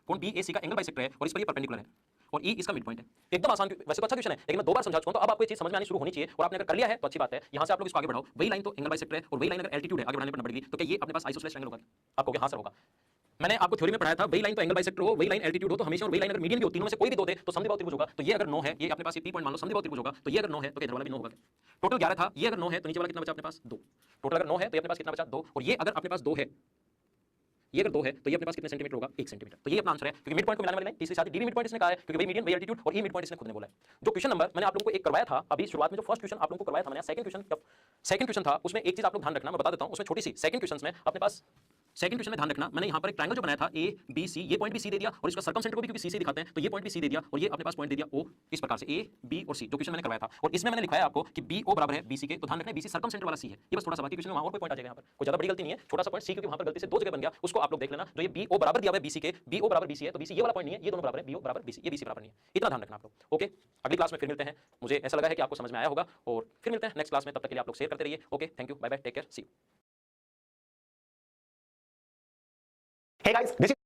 कोण BAC का एंगल बाइसेक्टर है और इस पर ये परपेंडिकुलर है और E इसका मिड पॉइंट है। एकदम आसान, वैसे तो अच्छा क्वेश्चन है लेकिन मैं दो बार समझा चुका हूं, तो अब आपको ये चीज समझ में आनी शुरू होनी चाहिए और आपने अगर कर लिया है तो अच्छी बात है। यहां से आप लोग इसको आगे बढ़ाओ, वही लाइन तो एंगल बाइसेक्टर है और वही लाइन अगर एल्टीट्यूड है आगे बढ़ाने पर 90 डिग्री, तो क्या ये अपने पास आइसोसेलेस ट्रायंगल होगा? आप कहोगे हां सर होगा। मैंने आपको थ्योरी में पढ़ाया था, वही लाइन तो एंगल बाइसेक्टर हो, वही लाइन एल्टीट्यूड हो तो हमेशा, और वही लाइन अगर मीडियन भी हो, तीनों में से कोई भी दो दे तो समद्विबाहु त्रिभुज होगा। तो ये अगर 9 है, ये अपने पास ये P पॉइंट मान लो समद्विबाहु त्रिभुज होगा, तो ये अगर 9 है तो इधर वाला भी 9 होगा। टोटल 11 था, ये अगर 9 है तो नीचे वाला कितना बचा अपने पास? 2। टोटल अगर 9 है तो ये अपने पास कितना बचा? 2। और ये अगर अपने पास 2 है, ये अगर 2 है तो ये अपने पास कितने सेंटीमीटर होगा? 1 सेंटीमीटर। तो ये अपना आंसर है, क्योंकि मिड पॉइंट को मिलाने वाली लाइन तीसरी साथ, डी मिड पॉइंट इसने कहा है क्योंकि वही मीडियन वही एल्टीट्यूड और ई मिड पॉइंट इसने खुद ने बोला है। जो क्वेश्चन नंबर मैंने आप लोगों को एक करवाया था अभी शुरुआत में, जो फर्स्ट क्वेश्चन आप लोगों को करवाया था मैंने, सेकंड क्वेश्चन था, उसमें एक चीज आप लोग ध्यान रखना, मैं बता देता हूं, उसमें छोटी सी सेकंड क्वेश्चन में अपने पास, सेकंड क्वेश्चन में ध्यान रखना, मैंने यहां पर एक ट्रायंगल जो बनाया था ABC, ये पॉइंट भी C दे दिया और इसका सर्कमसेंटर को भी क्योंकि C से दिखाते हैं तो ये पॉइंट भी C दे दिया और ये अपने पास पॉइंट दे दिया O, इस प्रकार से A, B और C, जो क्वेश्चन मैंने करवाया था। और इसमें मैंने लिखा है आपको कि BO बराबर है BC के, तो ध्यान रखना BC सर्कमसेंटर वाला C है। ये बस थोड़ा सा बाकी क्वेश्चन में वहां और कोई पॉइंट आ जाएगा, यहां पर कोई ज्यादा बड़ी गलती नहीं है, छोटा सा पॉइंट C, क्योंकि वहां पर गलती से दो जगह बन गया, उसको आप लोग देख लेना। जो ये BO बराबर दिया हुआ है BC के, BO बराबर BC है, तो BC ये वाला पॉइंट नहीं है, ये दोनों बराबर है, BO बराबर BC, ये BC बराबर नहीं है, इतना ध्यान रखना आप लोग। ओके, अगली क्लास में फिर मिलते हैं। मुझे ऐसा लगा है कि आपको समझ में आया होगा और फिर मिलते हैं नेक्स्ट क्लास में, तब तक के लिए आप लोग शेयर करते रहिए। Okay, thank you, bye bye, take care, see you. Hey guys, this is